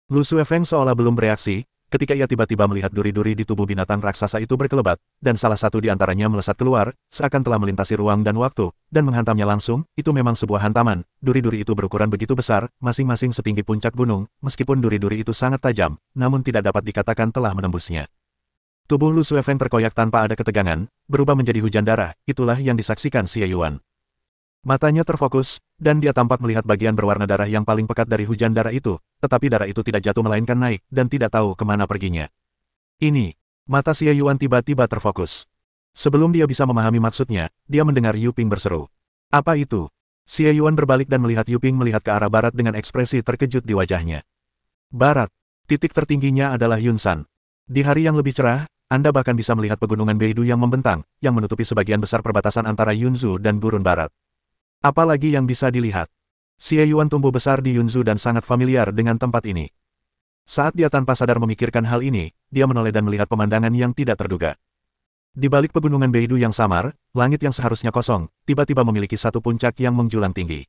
Lu Suefeng seolah belum bereaksi, ketika ia tiba-tiba melihat duri-duri di tubuh binatang raksasa itu berkelebat, dan salah satu di antaranya melesat keluar, seakan telah melintasi ruang dan waktu, dan menghantamnya langsung. Itu memang sebuah hantaman. Duri-duri itu berukuran begitu besar, masing-masing setinggi puncak gunung, meskipun duri-duri itu sangat tajam, namun tidak dapat dikatakan telah menembusnya. Tubuh Lu Suefeng terkoyak tanpa ada ketegangan, berubah menjadi hujan darah, itulah yang disaksikan Xie Yuan. Matanya terfokus, dan dia tampak melihat bagian berwarna darah yang paling pekat dari hujan darah itu, tetapi darah itu tidak jatuh melainkan naik, dan tidak tahu kemana perginya. Ini, mata Xie Yuan tiba-tiba terfokus. Sebelum dia bisa memahami maksudnya, dia mendengar Yu Ping berseru. Apa itu? Xie Yuan berbalik dan melihat Yu Ping melihat ke arah barat dengan ekspresi terkejut di wajahnya. Barat, titik tertingginya adalah Yunsan. Di hari yang lebih cerah, Anda bahkan bisa melihat pegunungan Beidou yang membentang, yang menutupi sebagian besar perbatasan antara Yunzhu dan Gurun Barat. Apalagi yang bisa dilihat? Xie Yuan tumbuh besar di Yunzhu dan sangat familiar dengan tempat ini. Saat dia tanpa sadar memikirkan hal ini, dia menoleh dan melihat pemandangan yang tidak terduga. Di balik pegunungan Beidou yang samar, langit yang seharusnya kosong, tiba-tiba memiliki satu puncak yang menjulang tinggi.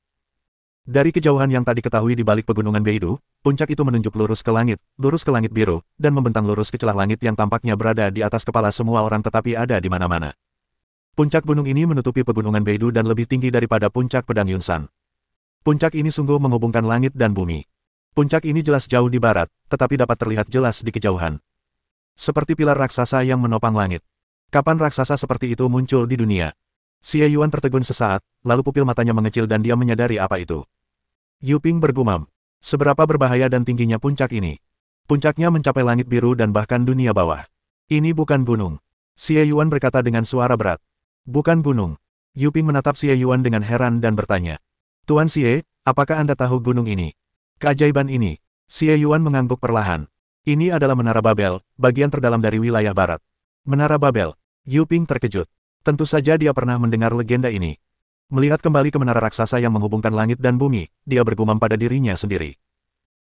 Dari kejauhan yang tadi ketahui di balik pegunungan Beidou, puncak itu menunjuk lurus ke langit biru, dan membentang lurus ke celah langit yang tampaknya berada di atas kepala semua orang tetapi ada di mana-mana. Puncak gunung ini menutupi pegunungan Beidou dan lebih tinggi daripada puncak pedang Yunsan. Puncak ini sungguh menghubungkan langit dan bumi. Puncak ini jelas jauh di barat, tetapi dapat terlihat jelas di kejauhan. Seperti pilar raksasa yang menopang langit. Kapan raksasa seperti itu muncul di dunia? Xie Yuan tertegun sesaat, lalu pupil matanya mengecil dan dia menyadari apa itu. Yu Ping bergumam. Seberapa berbahaya dan tingginya puncak ini? Puncaknya mencapai langit biru dan bahkan dunia bawah. Ini bukan gunung. Xie Yuan berkata dengan suara berat. Bukan gunung. Yu Ping menatap Xie Yuan dengan heran dan bertanya. Tuan Xie, apakah Anda tahu gunung ini? Keajaiban ini. Xie Yuan mengangguk perlahan. Ini adalah Menara Babel, bagian terdalam dari wilayah barat. Menara Babel. Yu Ping terkejut. Tentu saja dia pernah mendengar legenda ini. Melihat kembali ke menara raksasa yang menghubungkan langit dan bumi, dia bergumam pada dirinya sendiri.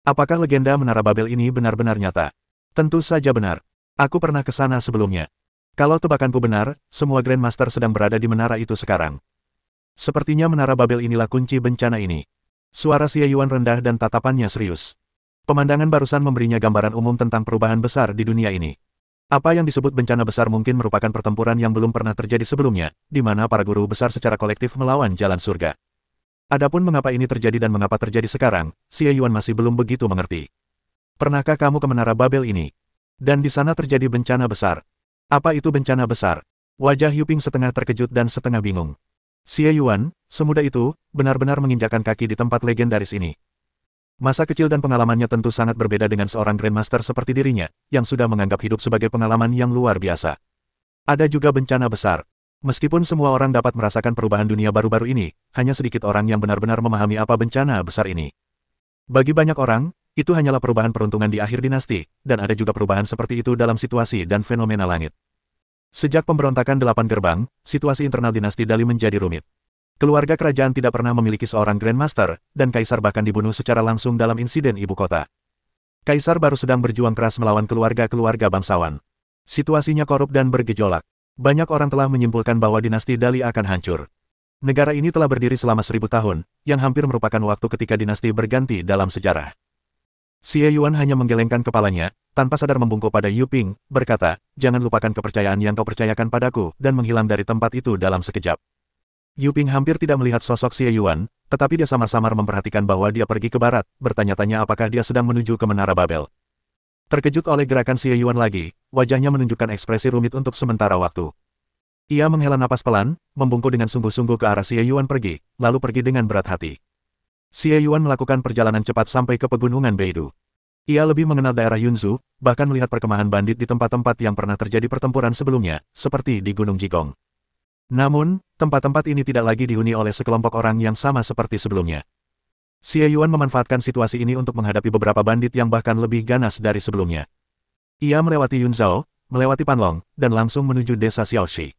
Apakah legenda Menara Babel ini benar-benar nyata? Tentu saja benar. Aku pernah ke sana sebelumnya. Kalau tebakanku benar, semua Grandmaster sedang berada di menara itu sekarang. Sepertinya Menara Babel inilah kunci bencana ini. Suara Xie Yuan rendah dan tatapannya serius. Pemandangan barusan memberinya gambaran umum tentang perubahan besar di dunia ini. Apa yang disebut bencana besar mungkin merupakan pertempuran yang belum pernah terjadi sebelumnya, di mana para guru besar secara kolektif melawan jalan surga. Adapun mengapa ini terjadi dan mengapa terjadi sekarang, Xie Yuan masih belum begitu mengerti. Pernahkah kamu ke Menara Babel ini? Dan di sana terjadi bencana besar. Apa itu bencana besar? Wajah Yu Ping setengah terkejut dan setengah bingung. Xie Yuan, semudah itu, benar-benar menginjakkan kaki di tempat legendaris ini. Masa kecil dan pengalamannya tentu sangat berbeda dengan seorang Grandmaster seperti dirinya, yang sudah menganggap hidup sebagai pengalaman yang luar biasa. Ada juga bencana besar. Meskipun semua orang dapat merasakan perubahan dunia baru-baru ini, hanya sedikit orang yang benar-benar memahami apa bencana besar ini. Bagi banyak orang, itu hanyalah perubahan peruntungan di akhir dinasti, dan ada juga perubahan seperti itu dalam situasi dan fenomena langit. Sejak pemberontakan 8 gerbang, situasi internal dinasti Dali menjadi rumit. Keluarga kerajaan tidak pernah memiliki seorang Grandmaster, dan Kaisar bahkan dibunuh secara langsung dalam insiden ibu kota. Kaisar baru sedang berjuang keras melawan keluarga-keluarga bangsawan. Situasinya korup dan bergejolak. Banyak orang telah menyimpulkan bahwa dinasti Dali akan hancur. Negara ini telah berdiri selama 1000 tahun, yang hampir merupakan waktu ketika dinasti berganti dalam sejarah. Xie Yuan hanya menggelengkan kepalanya, tanpa sadar membungkuk pada Yu Ping, berkata, jangan lupakan kepercayaan yang kau percayakan padaku, dan menghilang dari tempat itu dalam sekejap. Yuping hampir tidak melihat sosok Xie Yuan, tetapi dia samar-samar memperhatikan bahwa dia pergi ke barat, bertanya-tanya apakah dia sedang menuju ke Menara Babel. Terkejut oleh gerakan Xie Yuan lagi, wajahnya menunjukkan ekspresi rumit untuk sementara waktu. Ia menghela napas pelan, membungkuk dengan sungguh-sungguh ke arah Xie Yuan pergi, lalu pergi dengan berat hati. Xie Yuan melakukan perjalanan cepat sampai ke pegunungan Beidou. Ia lebih mengenal daerah Yunzhu, bahkan melihat perkemahan bandit di tempat-tempat yang pernah terjadi pertempuran sebelumnya, seperti di Gunung Jigong. Namun, tempat-tempat ini tidak lagi dihuni oleh sekelompok orang yang sama seperti sebelumnya. Xie Yuan memanfaatkan situasi ini untuk menghadapi beberapa bandit yang bahkan lebih ganas dari sebelumnya. Ia melewati Yunzhou, melewati Panlong, dan langsung menuju desa Xiaoxi.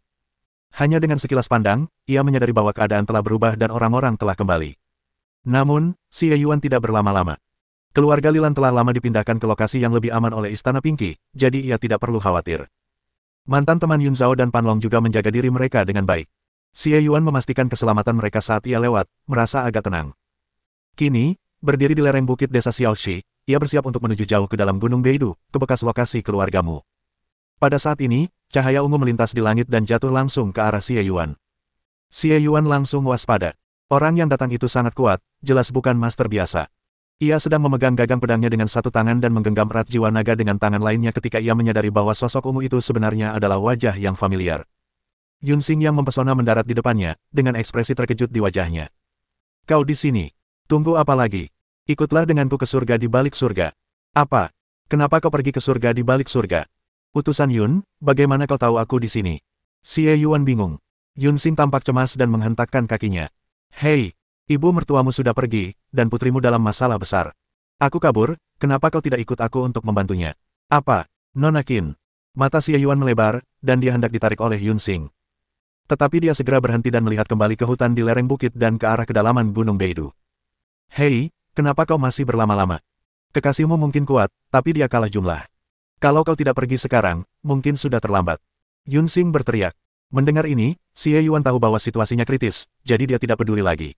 Hanya dengan sekilas pandang, ia menyadari bahwa keadaan telah berubah dan orang-orang telah kembali. Namun, Xie Yuan tidak berlama-lama. Keluarga Lilan telah lama dipindahkan ke lokasi yang lebih aman oleh Istana Pinky, jadi ia tidak perlu khawatir. Mantan teman Yunzhou dan Panlong juga menjaga diri mereka dengan baik. Xie Yuan memastikan keselamatan mereka saat ia lewat, merasa agak tenang. Kini, berdiri di lereng bukit desa Xiaoxi, ia bersiap untuk menuju jauh ke dalam Gunung Beidou, ke bekas lokasi keluargamu. Pada saat ini, cahaya ungu melintas di langit dan jatuh langsung ke arah Xie Yuan. Xie Yuan langsung waspada. Orang yang datang itu sangat kuat, jelas bukan master biasa. Ia sedang memegang gagang pedangnya dengan satu tangan dan menggenggam erat jiwa naga dengan tangan lainnya ketika ia menyadari bahwa sosok ungu itu sebenarnya adalah wajah yang familiar. Yunxing yang mempesona mendarat di depannya, dengan ekspresi terkejut di wajahnya. Kau di sini. Tunggu apa lagi? Ikutlah denganku ke surga di balik surga. Apa? Kenapa kau pergi ke surga di balik surga? Utusan Yun, bagaimana kau tahu aku di sini? Xie Yuan bingung. Yunxing tampak cemas dan menghentakkan kakinya. Hei, ibu mertuamu sudah pergi, dan putrimu dalam masalah besar. Aku kabur, kenapa kau tidak ikut aku untuk membantunya? Apa? Nona Qin. Mata Xie Yuan melebar, dan dia hendak ditarik oleh Yunxing. Tetapi dia segera berhenti dan melihat kembali ke hutan di lereng bukit dan ke arah kedalaman Gunung Beidou. Hei, kenapa kau masih berlama-lama? Kekasihmu mungkin kuat, tapi dia kalah jumlah. Kalau kau tidak pergi sekarang, mungkin sudah terlambat. Yunxing berteriak. Mendengar ini, Xie Yuan tahu bahwa situasinya kritis, jadi dia tidak peduli lagi.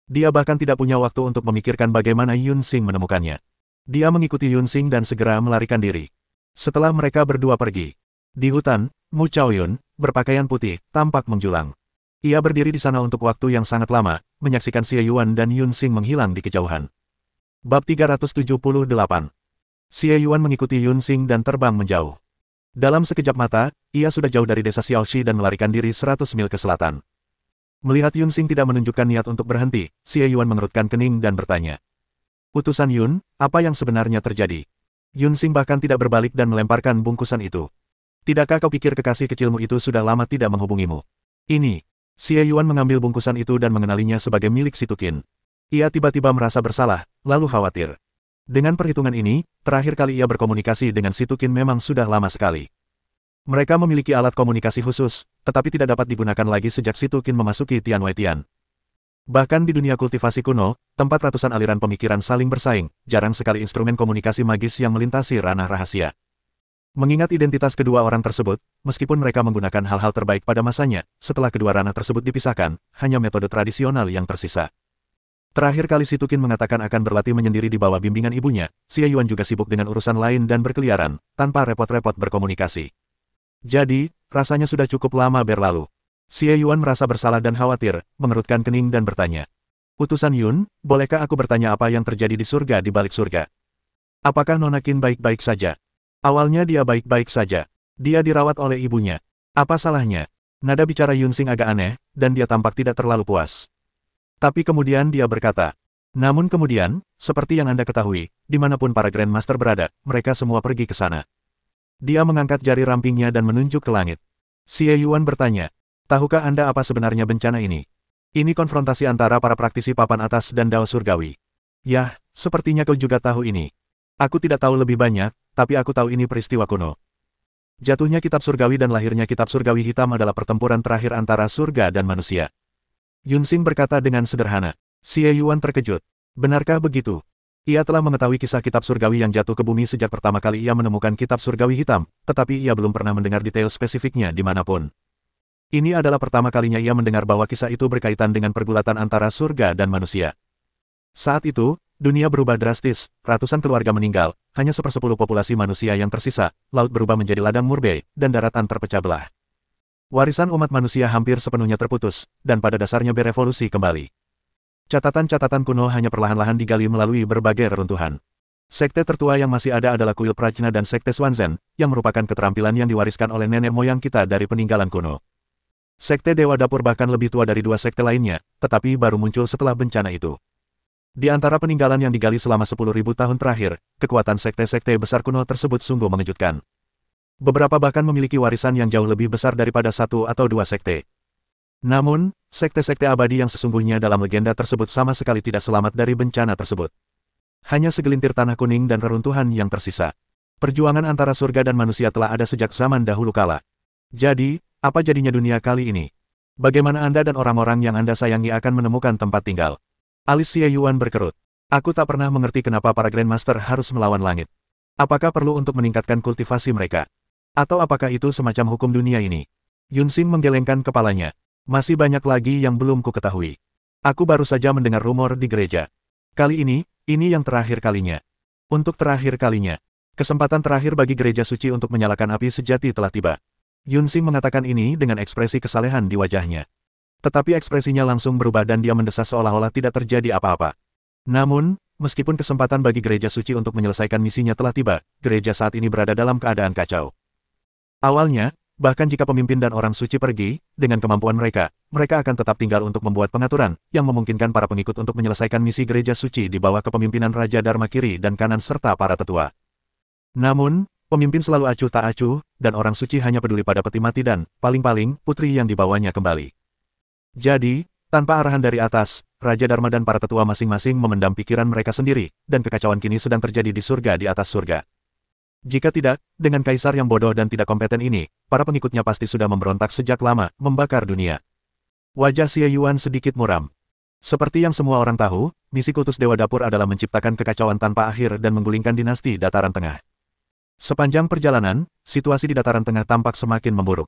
Dia bahkan tidak punya waktu untuk memikirkan bagaimana Yunxing menemukannya. Dia mengikuti Yunxing dan segera melarikan diri. Setelah mereka berdua pergi. Di hutan, Mu Chaoyun, berpakaian putih, tampak menjulang. Ia berdiri di sana untuk waktu yang sangat lama, menyaksikan Xie Yuan dan Yunxing menghilang di kejauhan. Bab 378. Xie Yuan mengikuti Yunxing dan terbang menjauh. Dalam sekejap mata, ia sudah jauh dari desa Xiaoxi dan melarikan diri 100 mil ke selatan. Melihat Yunxing tidak menunjukkan niat untuk berhenti, Xie Yuan mengerutkan kening dan bertanya. Utusan Yun, apa yang sebenarnya terjadi? Yunxing bahkan tidak berbalik dan melemparkan bungkusan itu. Tidakkah kau pikir kekasih kecilmu itu sudah lama tidak menghubungimu? Ini. Xie Yuan mengambil bungkusan itu dan mengenalinya sebagai milik Situkin. Ia tiba-tiba merasa bersalah, lalu khawatir. Dengan perhitungan ini, terakhir kali ia berkomunikasi dengan Situkin memang sudah lama sekali. Mereka memiliki alat komunikasi khusus, tetapi tidak dapat digunakan lagi sejak Situkin memasuki Tianwaitian. Bahkan di dunia kultivasi kuno, tempat ratusan aliran pemikiran saling bersaing, jarang sekali instrumen komunikasi magis yang melintasi ranah rahasia. Mengingat identitas kedua orang tersebut, meskipun mereka menggunakan hal-hal terbaik pada masanya, setelah kedua ranah tersebut dipisahkan, hanya metode tradisional yang tersisa. Terakhir kali Situkin mengatakan akan berlatih menyendiri di bawah bimbingan ibunya, Xie Yuan juga sibuk dengan urusan lain dan berkeliaran, tanpa repot-repot berkomunikasi. Jadi, rasanya sudah cukup lama berlalu. Xie Yuan merasa bersalah dan khawatir, mengerutkan kening dan bertanya. Utusan Yun, bolehkah aku bertanya apa yang terjadi di surga di balik surga? Apakah Nona Qin baik-baik saja? Awalnya dia baik-baik saja. Dia dirawat oleh ibunya. Apa salahnya? Nada bicara Yunxing agak aneh, dan dia tampak tidak terlalu puas. Tapi kemudian dia berkata, namun kemudian, seperti yang Anda ketahui, dimanapun para Grandmaster berada, mereka semua pergi ke sana. Dia mengangkat jari rampingnya dan menunjuk ke langit. Xie Yuan bertanya, tahukah Anda apa sebenarnya bencana ini? Ini konfrontasi antara para praktisi papan atas dan Dao Surgawi. Yah, sepertinya kau juga tahu ini. Aku tidak tahu lebih banyak, tapi aku tahu ini peristiwa kuno. Jatuhnya kitab surgawi dan lahirnya kitab surgawi hitam adalah pertempuran terakhir antara surga dan manusia. Yunxing berkata dengan sederhana. Xie Yuan terkejut. Benarkah begitu? Ia telah mengetahui kisah kitab surgawi yang jatuh ke bumi sejak pertama kali ia menemukan kitab surgawi hitam, tetapi ia belum pernah mendengar detail spesifiknya dimanapun. Ini adalah pertama kalinya ia mendengar bahwa kisah itu berkaitan dengan pergulatan antara surga dan manusia. Saat itu, dunia berubah drastis, ratusan keluarga meninggal, hanya 1/10 populasi manusia yang tersisa, laut berubah menjadi ladang murbe, dan daratan terpecah belah. Warisan umat manusia hampir sepenuhnya terputus, dan pada dasarnya berevolusi kembali. Catatan-catatan kuno hanya perlahan-lahan digali melalui berbagai reruntuhan. Sekte tertua yang masih ada adalah Kuil Prajna dan Sekte Swanzen, yang merupakan keterampilan yang diwariskan oleh nenek moyang kita dari peninggalan kuno. Sekte Dewa Dapur bahkan lebih tua dari dua sekte lainnya, tetapi baru muncul setelah bencana itu. Di antara peninggalan yang digali selama 10.000 tahun terakhir, kekuatan sekte-sekte besar kuno tersebut sungguh mengejutkan. Beberapa bahkan memiliki warisan yang jauh lebih besar daripada satu atau dua sekte. Namun, sekte-sekte abadi yang sesungguhnya dalam legenda tersebut sama sekali tidak selamat dari bencana tersebut. Hanya segelintir tanah kuning dan reruntuhan yang tersisa. Perjuangan antara surga dan manusia telah ada sejak zaman dahulu kala. Jadi, apa jadinya dunia kali ini? Bagaimana Anda dan orang-orang yang Anda sayangi akan menemukan tempat tinggal? Alis Xie Yuan berkerut. Aku tak pernah mengerti kenapa para Grandmaster harus melawan langit. Apakah perlu untuk meningkatkan kultivasi mereka? Atau apakah itu semacam hukum dunia ini? Yunxing menggelengkan kepalanya. Masih banyak lagi yang belum ku ketahui. Aku baru saja mendengar rumor di gereja. Kali ini yang terakhir kalinya. Untuk terakhir kalinya. Kesempatan terakhir bagi gereja suci untuk menyalakan api sejati telah tiba. Yunxing mengatakan ini dengan ekspresi kesalehan di wajahnya. Tetapi ekspresinya langsung berubah dan dia mendesas seolah-olah tidak terjadi apa-apa. Namun, meskipun kesempatan bagi gereja suci untuk menyelesaikan misinya telah tiba, gereja saat ini berada dalam keadaan kacau. Awalnya, bahkan jika pemimpin dan orang suci pergi, dengan kemampuan mereka akan tetap tinggal untuk membuat pengaturan, yang memungkinkan para pengikut untuk menyelesaikan misi gereja suci di bawah kepemimpinan Raja Dharma kiri dan kanan serta para tetua. Namun, pemimpin selalu acuh tak acuh, dan orang suci hanya peduli pada peti mati dan, paling-paling, putri yang dibawanya kembali. Jadi, tanpa arahan dari atas, Raja Dharma dan para tetua masing-masing memendam pikiran mereka sendiri, dan kekacauan kini sedang terjadi di surga di atas surga. Jika tidak, dengan kaisar yang bodoh dan tidak kompeten ini, para pengikutnya pasti sudah memberontak sejak lama, membakar dunia. Wajah Xie Yuan sedikit muram. Seperti yang semua orang tahu, misi kultus Dewa Dapur adalah menciptakan kekacauan tanpa akhir dan menggulingkan dinasti Dataran Tengah. Sepanjang perjalanan, situasi di Dataran Tengah tampak semakin memburuk.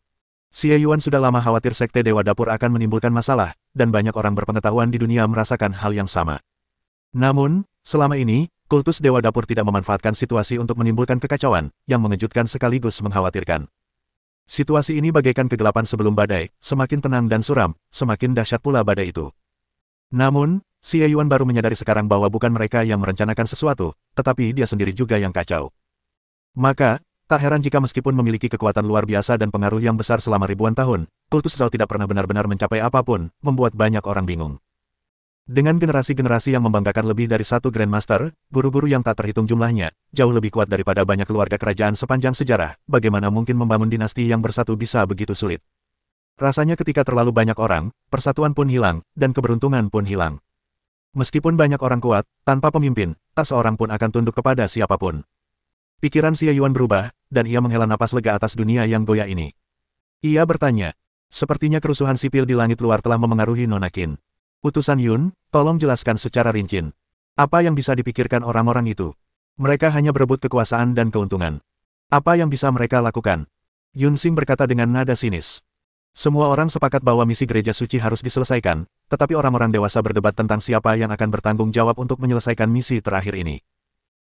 Xie Yuan sudah lama khawatir Sekte Dewa Dapur akan menimbulkan masalah, dan banyak orang berpengetahuan di dunia merasakan hal yang sama. Namun, selama ini, kultus Dewa Dapur tidak memanfaatkan situasi untuk menimbulkan kekacauan, yang mengejutkan sekaligus mengkhawatirkan. Situasi ini bagaikan kegelapan sebelum badai, semakin tenang dan suram, semakin dahsyat pula badai itu. Namun, Xie Yuan baru menyadari sekarang bahwa bukan mereka yang merencanakan sesuatu, tetapi dia sendiri juga yang kacau. Maka, tak heran jika meskipun memiliki kekuatan luar biasa dan pengaruh yang besar selama ribuan tahun, kultus Zhao tidak pernah benar-benar mencapai apapun, membuat banyak orang bingung. Dengan generasi-generasi yang membanggakan lebih dari satu Grandmaster, guru-guru yang tak terhitung jumlahnya, jauh lebih kuat daripada banyak keluarga kerajaan sepanjang sejarah, bagaimana mungkin membangun dinasti yang bersatu bisa begitu sulit? Rasanya ketika terlalu banyak orang, persatuan pun hilang, dan keberuntungan pun hilang. Meskipun banyak orang kuat, tanpa pemimpin, tak seorang pun akan tunduk kepada siapapun. Pikiran Xie Yuan berubah, dan ia menghela napas lega atas dunia yang goyah ini. Ia bertanya, sepertinya kerusuhan sipil di langit luar telah memengaruhi Nona Qin. Utusan Yun, tolong jelaskan secara rinci. Apa yang bisa dipikirkan orang-orang itu? Mereka hanya berebut kekuasaan dan keuntungan. Apa yang bisa mereka lakukan? Yunxing berkata dengan nada sinis. Semua orang sepakat bahwa misi gereja suci harus diselesaikan, tetapi orang-orang dewasa berdebat tentang siapa yang akan bertanggung jawab untuk menyelesaikan misi terakhir ini.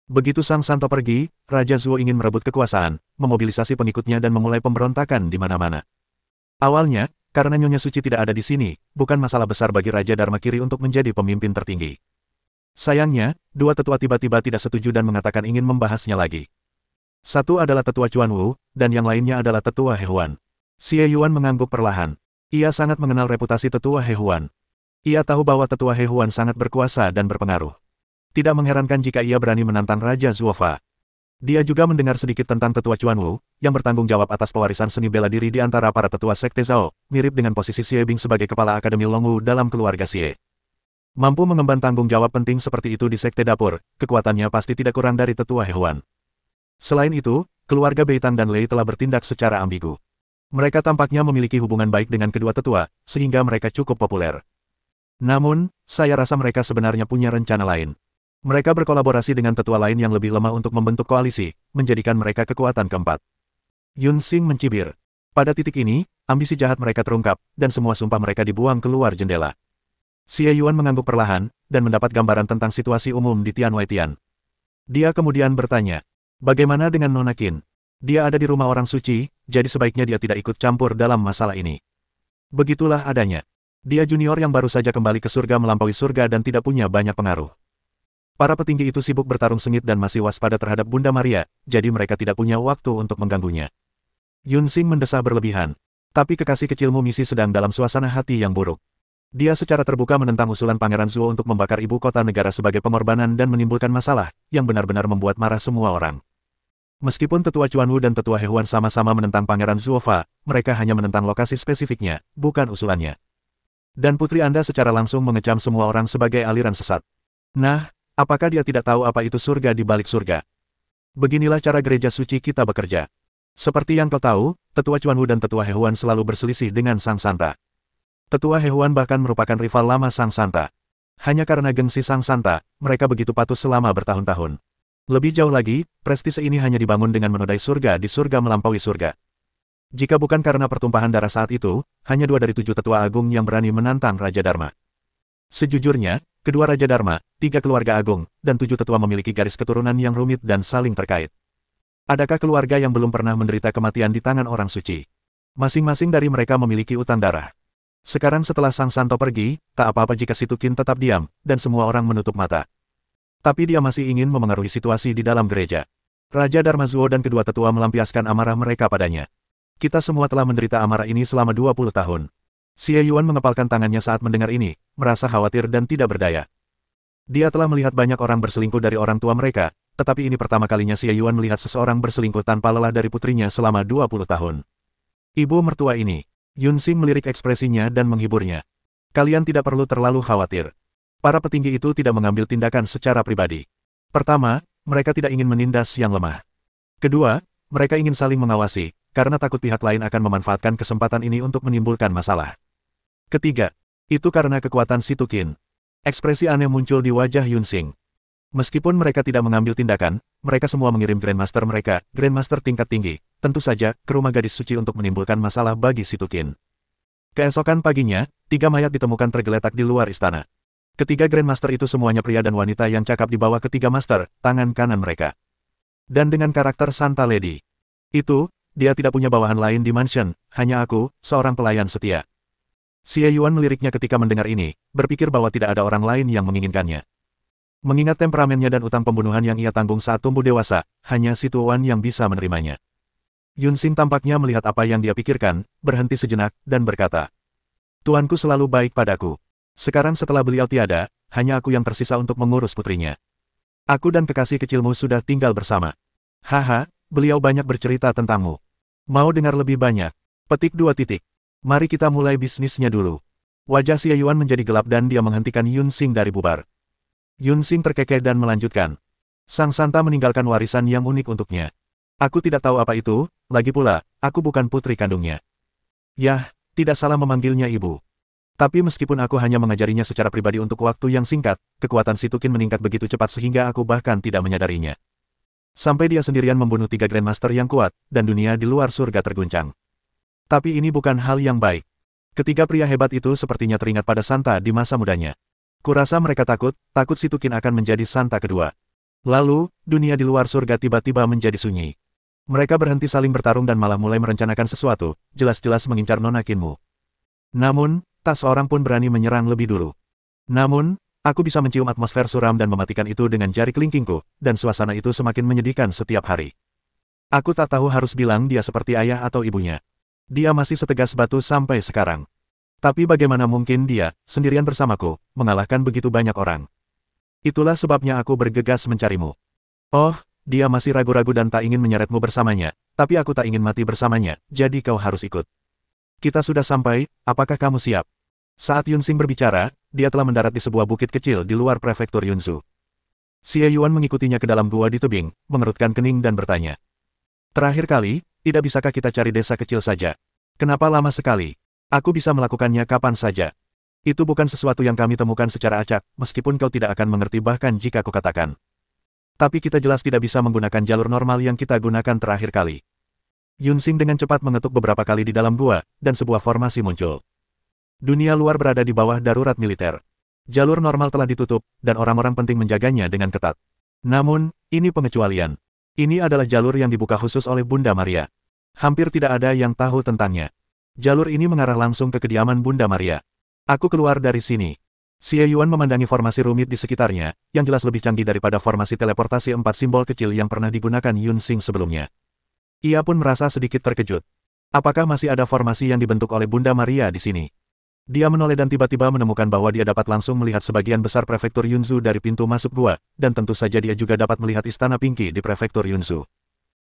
Begitu Sang Santo pergi, Raja Zuo ingin merebut kekuasaan, memobilisasi pengikutnya dan memulai pemberontakan di mana-mana. Awalnya, karena Nyonya Suci tidak ada di sini, bukan masalah besar bagi Raja Dharma Kiri untuk menjadi pemimpin tertinggi. Sayangnya, dua tetua tiba-tiba tidak setuju dan mengatakan ingin membahasnya lagi. Satu adalah tetua Chuan Wu, dan yang lainnya adalah tetua He Huan. Xie Yuan mengangguk perlahan. Ia sangat mengenal reputasi tetua He Huan. Ia tahu bahwa tetua He Huan sangat berkuasa dan berpengaruh. Tidak mengherankan jika ia berani menantang Raja Zuofa. Dia juga mendengar sedikit tentang tetua Chuan Wu, yang bertanggung jawab atas pewarisan seni bela diri di antara para tetua Sekte Zhao, mirip dengan posisi Xie Bing sebagai kepala Akademi Long Wu dalam keluarga Xie. Mampu mengemban tanggung jawab penting seperti itu di Sekte Dapur, kekuatannya pasti tidak kurang dari tetua He Huan. Selain itu, keluarga Beitang dan Lei telah bertindak secara ambigu. Mereka tampaknya memiliki hubungan baik dengan kedua tetua, sehingga mereka cukup populer. Namun, saya rasa mereka sebenarnya punya rencana lain. Mereka berkolaborasi dengan tetua lain yang lebih lemah untuk membentuk koalisi, menjadikan mereka kekuatan keempat. Yunxing mencibir. Pada titik ini, ambisi jahat mereka terungkap, dan semua sumpah mereka dibuang keluar jendela. Xie Yuan mengangguk perlahan, dan mendapat gambaran tentang situasi umum di Tianwaitian. Dia kemudian bertanya, bagaimana dengan Nona Qin? Dia ada di rumah orang suci, jadi sebaiknya dia tidak ikut campur dalam masalah ini. Begitulah adanya. Dia junior yang baru saja kembali ke surga melampaui surga dan tidak punya banyak pengaruh. Para petinggi itu sibuk bertarung sengit dan masih waspada terhadap Bunda Maria, jadi mereka tidak punya waktu untuk mengganggunya. Yunsing mendesah berlebihan. Tapi kekasih kecilmu Misi sedang dalam suasana hati yang buruk. Dia secara terbuka menentang usulan Pangeran Zuo untuk membakar ibu kota negara sebagai pengorbanan dan menimbulkan masalah, yang benar-benar membuat marah semua orang. Meskipun Tetua Chuanwu dan Tetua Hehuan sama-sama menentang Pangeran Zuofa, mereka hanya menentang lokasi spesifiknya, bukan usulannya. Dan putri Anda secara langsung mengecam semua orang sebagai aliran sesat. Nah, apakah dia tidak tahu apa itu surga di balik surga? Beginilah cara gereja suci kita bekerja. Seperti yang kau tahu, Tetua Chuanwu dan Tetua Hehuan selalu berselisih dengan Sang Santa. Tetua Hehuan bahkan merupakan rival lama Sang Santa. Hanya karena gengsi Sang Santa, mereka begitu patuh selama bertahun-tahun. Lebih jauh lagi, prestise ini hanya dibangun dengan menodai surga di surga melampaui surga. Jika bukan karena pertumpahan darah saat itu, hanya 2 dari 7 tetua agung yang berani menantang Raja Dharma. Sejujurnya, kedua Raja Dharma, 3 keluarga agung, dan 7 tetua memiliki garis keturunan yang rumit dan saling terkait. Adakah keluarga yang belum pernah menderita kematian di tangan orang suci? Masing-masing dari mereka memiliki utang darah. Sekarang setelah Sang Santo pergi, tak apa-apa jika Situkin tetap diam, dan semua orang menutup mata. Tapi dia masih ingin memengaruhi situasi di dalam gereja. Raja Dharma Zuo dan kedua tetua melampiaskan amarah mereka padanya. Kita semua telah menderita amarah ini selama 20 tahun. Xie Yuan mengepalkan tangannya saat mendengar ini, merasa khawatir dan tidak berdaya. Dia telah melihat banyak orang berselingkuh dari orang tua mereka, tetapi ini pertama kalinya Xie Yuan melihat seseorang berselingkuh tanpa lelah dari putrinya selama 20 tahun. Ibu mertua ini. Yunsing melirik ekspresinya dan menghiburnya. Kalian tidak perlu terlalu khawatir. Para petinggi itu tidak mengambil tindakan secara pribadi. Pertama, mereka tidak ingin menindas yang lemah. Kedua, mereka ingin saling mengawasi, karena takut pihak lain akan memanfaatkan kesempatan ini untuk menimbulkan masalah. Ketiga, itu karena kekuatan Situkin. Ekspresi aneh muncul di wajah Yunsing. Meskipun mereka tidak mengambil tindakan, mereka semua mengirim Grandmaster mereka, Grandmaster tingkat tinggi, tentu saja, ke rumah gadis suci untuk menimbulkan masalah bagi Situkin. Keesokan paginya, 3 mayat ditemukan tergeletak di luar istana. Ketiga Grandmaster itu semuanya pria dan wanita yang cakap di bawah ketiga Master, tangan kanan mereka. Dan dengan karakter Santa Lady. Itu, dia tidak punya bawahan lain di mansion, hanya aku, seorang pelayan setia. Xie Yuan meliriknya ketika mendengar ini, berpikir bahwa tidak ada orang lain yang menginginkannya. Mengingat temperamennya dan utang pembunuhan yang ia tanggung saat tumbuh dewasa, hanya si Tuan yang bisa menerimanya. Yunsing tampaknya melihat apa yang dia pikirkan, berhenti sejenak, dan berkata, Tuanku selalu baik padaku. Sekarang setelah beliau tiada, hanya aku yang tersisa untuk mengurus putrinya. Aku dan kekasih kecilmu sudah tinggal bersama. Haha, beliau banyak bercerita tentangmu. Mau dengar lebih banyak? Petik 2 titik. Mari kita mulai bisnisnya dulu. Wajah Xie Yuan menjadi gelap dan dia menghentikan Yunsing dari bubar. Yunsing terkekeh dan melanjutkan. Sang Santa meninggalkan warisan yang unik untuknya. Aku tidak tahu apa itu, lagi pula, aku bukan putri kandungnya. Yah, tidak salah memanggilnya ibu. Tapi meskipun aku hanya mengajarinya secara pribadi untuk waktu yang singkat, kekuatan Situkin meningkat begitu cepat sehingga aku bahkan tidak menyadarinya. Sampai dia sendirian membunuh 3 Grandmaster yang kuat, dan dunia di luar surga terguncang. Tapi ini bukan hal yang baik. Ketiga pria hebat itu sepertinya teringat pada Santa di masa mudanya. Kurasa mereka takut Situkin akan menjadi Santa kedua. Lalu, dunia di luar surga tiba-tiba menjadi sunyi. Mereka berhenti saling bertarung dan malah mulai merencanakan sesuatu, jelas-jelas mengincar Nona Qinmu. Namun, tak seorang pun berani menyerang lebih dulu. Namun, aku bisa mencium atmosfer suram dan mematikan itu dengan jari kelingkingku, dan suasana itu semakin menyedihkan setiap hari. Aku tak tahu harus bilang dia seperti ayah atau ibunya. Dia masih setegas batu sampai sekarang. Tapi bagaimana mungkin dia, sendirian bersamaku, mengalahkan begitu banyak orang? Itulah sebabnya aku bergegas mencarimu. Oh, dia masih ragu-ragu dan tak ingin menyeretmu bersamanya, tapi aku tak ingin mati bersamanya, jadi kau harus ikut. Kita sudah sampai, apakah kamu siap? Saat Yunsing berbicara, dia telah mendarat di sebuah bukit kecil di luar prefektur Yunsu. Xie Yuan mengikutinya ke dalam gua di tebing, mengerutkan kening dan bertanya. Terakhir kali, tidak bisakah kita cari desa kecil saja? Kenapa lama sekali? Aku bisa melakukannya kapan saja. Itu bukan sesuatu yang kami temukan secara acak, meskipun kau tidak akan mengerti bahkan jika kukatakan. Tapi kita jelas tidak bisa menggunakan jalur normal yang kita gunakan terakhir kali. Yunsing dengan cepat mengetuk beberapa kali di dalam gua, dan sebuah formasi muncul. Dunia luar berada di bawah darurat militer. Jalur normal telah ditutup, dan orang-orang penting menjaganya dengan ketat. Namun, ini pengecualian. Ini adalah jalur yang dibuka khusus oleh Bunda Maria. Hampir tidak ada yang tahu tentangnya. Jalur ini mengarah langsung ke kediaman Bunda Maria. Aku keluar dari sini. Xie Yuan memandangi formasi rumit di sekitarnya, yang jelas lebih canggih daripada formasi teleportasi 4 simbol kecil yang pernah digunakan Yun Xing sebelumnya. Ia pun merasa sedikit terkejut. Apakah masih ada formasi yang dibentuk oleh Bunda Maria di sini? Dia menoleh dan tiba-tiba menemukan bahwa dia dapat langsung melihat sebagian besar prefektur Yunzu dari pintu masuk gua, dan tentu saja dia juga dapat melihat istana Pinky di prefektur Yunzu.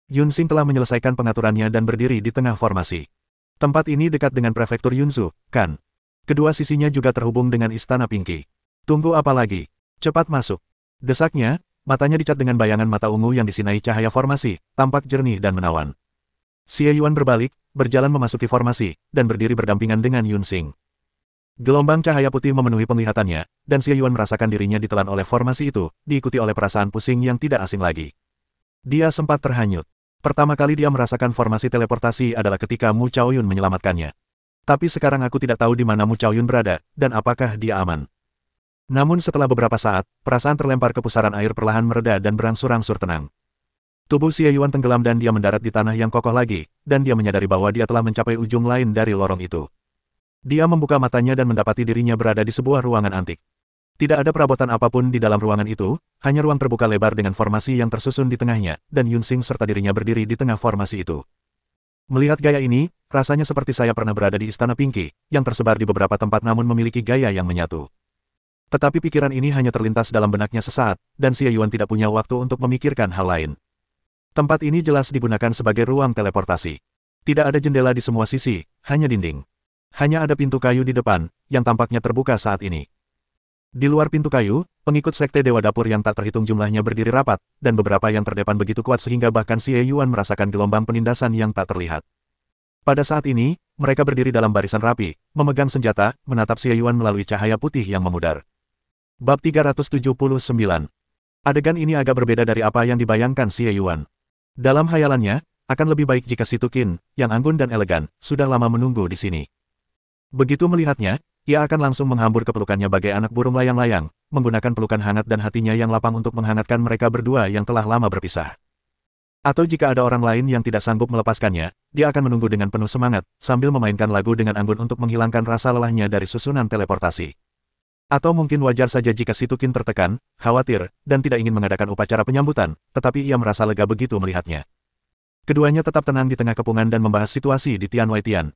Yun Xing telah menyelesaikan pengaturannya dan berdiri di tengah formasi. Tempat ini dekat dengan prefektur Yunzu, kan? Kedua sisinya juga terhubung dengan istana Pinky. Tunggu apa lagi? Cepat masuk. Desaknya, matanya dicat dengan bayangan mata ungu yang disinai cahaya formasi, tampak jernih dan menawan. Xie Yuan berbalik, berjalan memasuki formasi, dan berdiri berdampingan dengan Yun Xing. Gelombang cahaya putih memenuhi penglihatannya, dan Xie Yuan merasakan dirinya ditelan oleh formasi itu, diikuti oleh perasaan pusing yang tidak asing lagi. Dia sempat terhanyut. Pertama kali dia merasakan formasi teleportasi adalah ketika Mu Chaoyun menyelamatkannya. Tapi sekarang aku tidak tahu di mana Mu Chaoyun berada, dan apakah dia aman. Namun setelah beberapa saat, perasaan terlempar ke pusaran air perlahan mereda dan berangsur-angsur tenang. Tubuh Xie Yuan tenggelam dan dia mendarat di tanah yang kokoh lagi, dan dia menyadari bahwa dia telah mencapai ujung lain dari lorong itu. Dia membuka matanya dan mendapati dirinya berada di sebuah ruangan antik. Tidak ada perabotan apapun di dalam ruangan itu, hanya ruang terbuka lebar dengan formasi yang tersusun di tengahnya, dan Yun Xing serta dirinya berdiri di tengah formasi itu. Melihat gaya ini, rasanya seperti saya pernah berada di istana Pinky, yang tersebar di beberapa tempat namun memiliki gaya yang menyatu. Tetapi pikiran ini hanya terlintas dalam benaknya sesaat, dan Xie Yuan tidak punya waktu untuk memikirkan hal lain. Tempat ini jelas digunakan sebagai ruang teleportasi. Tidak ada jendela di semua sisi, hanya dinding. Hanya ada pintu kayu di depan, yang tampaknya terbuka saat ini. Di luar pintu kayu, pengikut sekte Dewa Dapur yang tak terhitung jumlahnya berdiri rapat, dan beberapa yang terdepan begitu kuat sehingga bahkan Xie Yuan merasakan gelombang penindasan yang tak terlihat. Pada saat ini, mereka berdiri dalam barisan rapi, memegang senjata, menatap Xie Yuan melalui cahaya putih yang memudar. Bab 379. Adegan ini agak berbeda dari apa yang dibayangkan Xie Yuan. Dalam hayalannya, akan lebih baik jika si Tukin, yang anggun dan elegan, sudah lama menunggu di sini. Begitu melihatnya, ia akan langsung menghambur ke pelukannya bagai anak burung layang-layang, menggunakan pelukan hangat dan hatinya yang lapang untuk menghangatkan mereka berdua yang telah lama berpisah. Atau jika ada orang lain yang tidak sanggup melepaskannya, dia akan menunggu dengan penuh semangat, sambil memainkan lagu dengan anggun untuk menghilangkan rasa lelahnya dari susunan teleportasi. Atau mungkin wajar saja jika si Tukin tertekan, khawatir, dan tidak ingin mengadakan upacara penyambutan, tetapi ia merasa lega begitu melihatnya. Keduanya tetap tenang di tengah kepungan dan membahas situasi di Tian Wei Tian.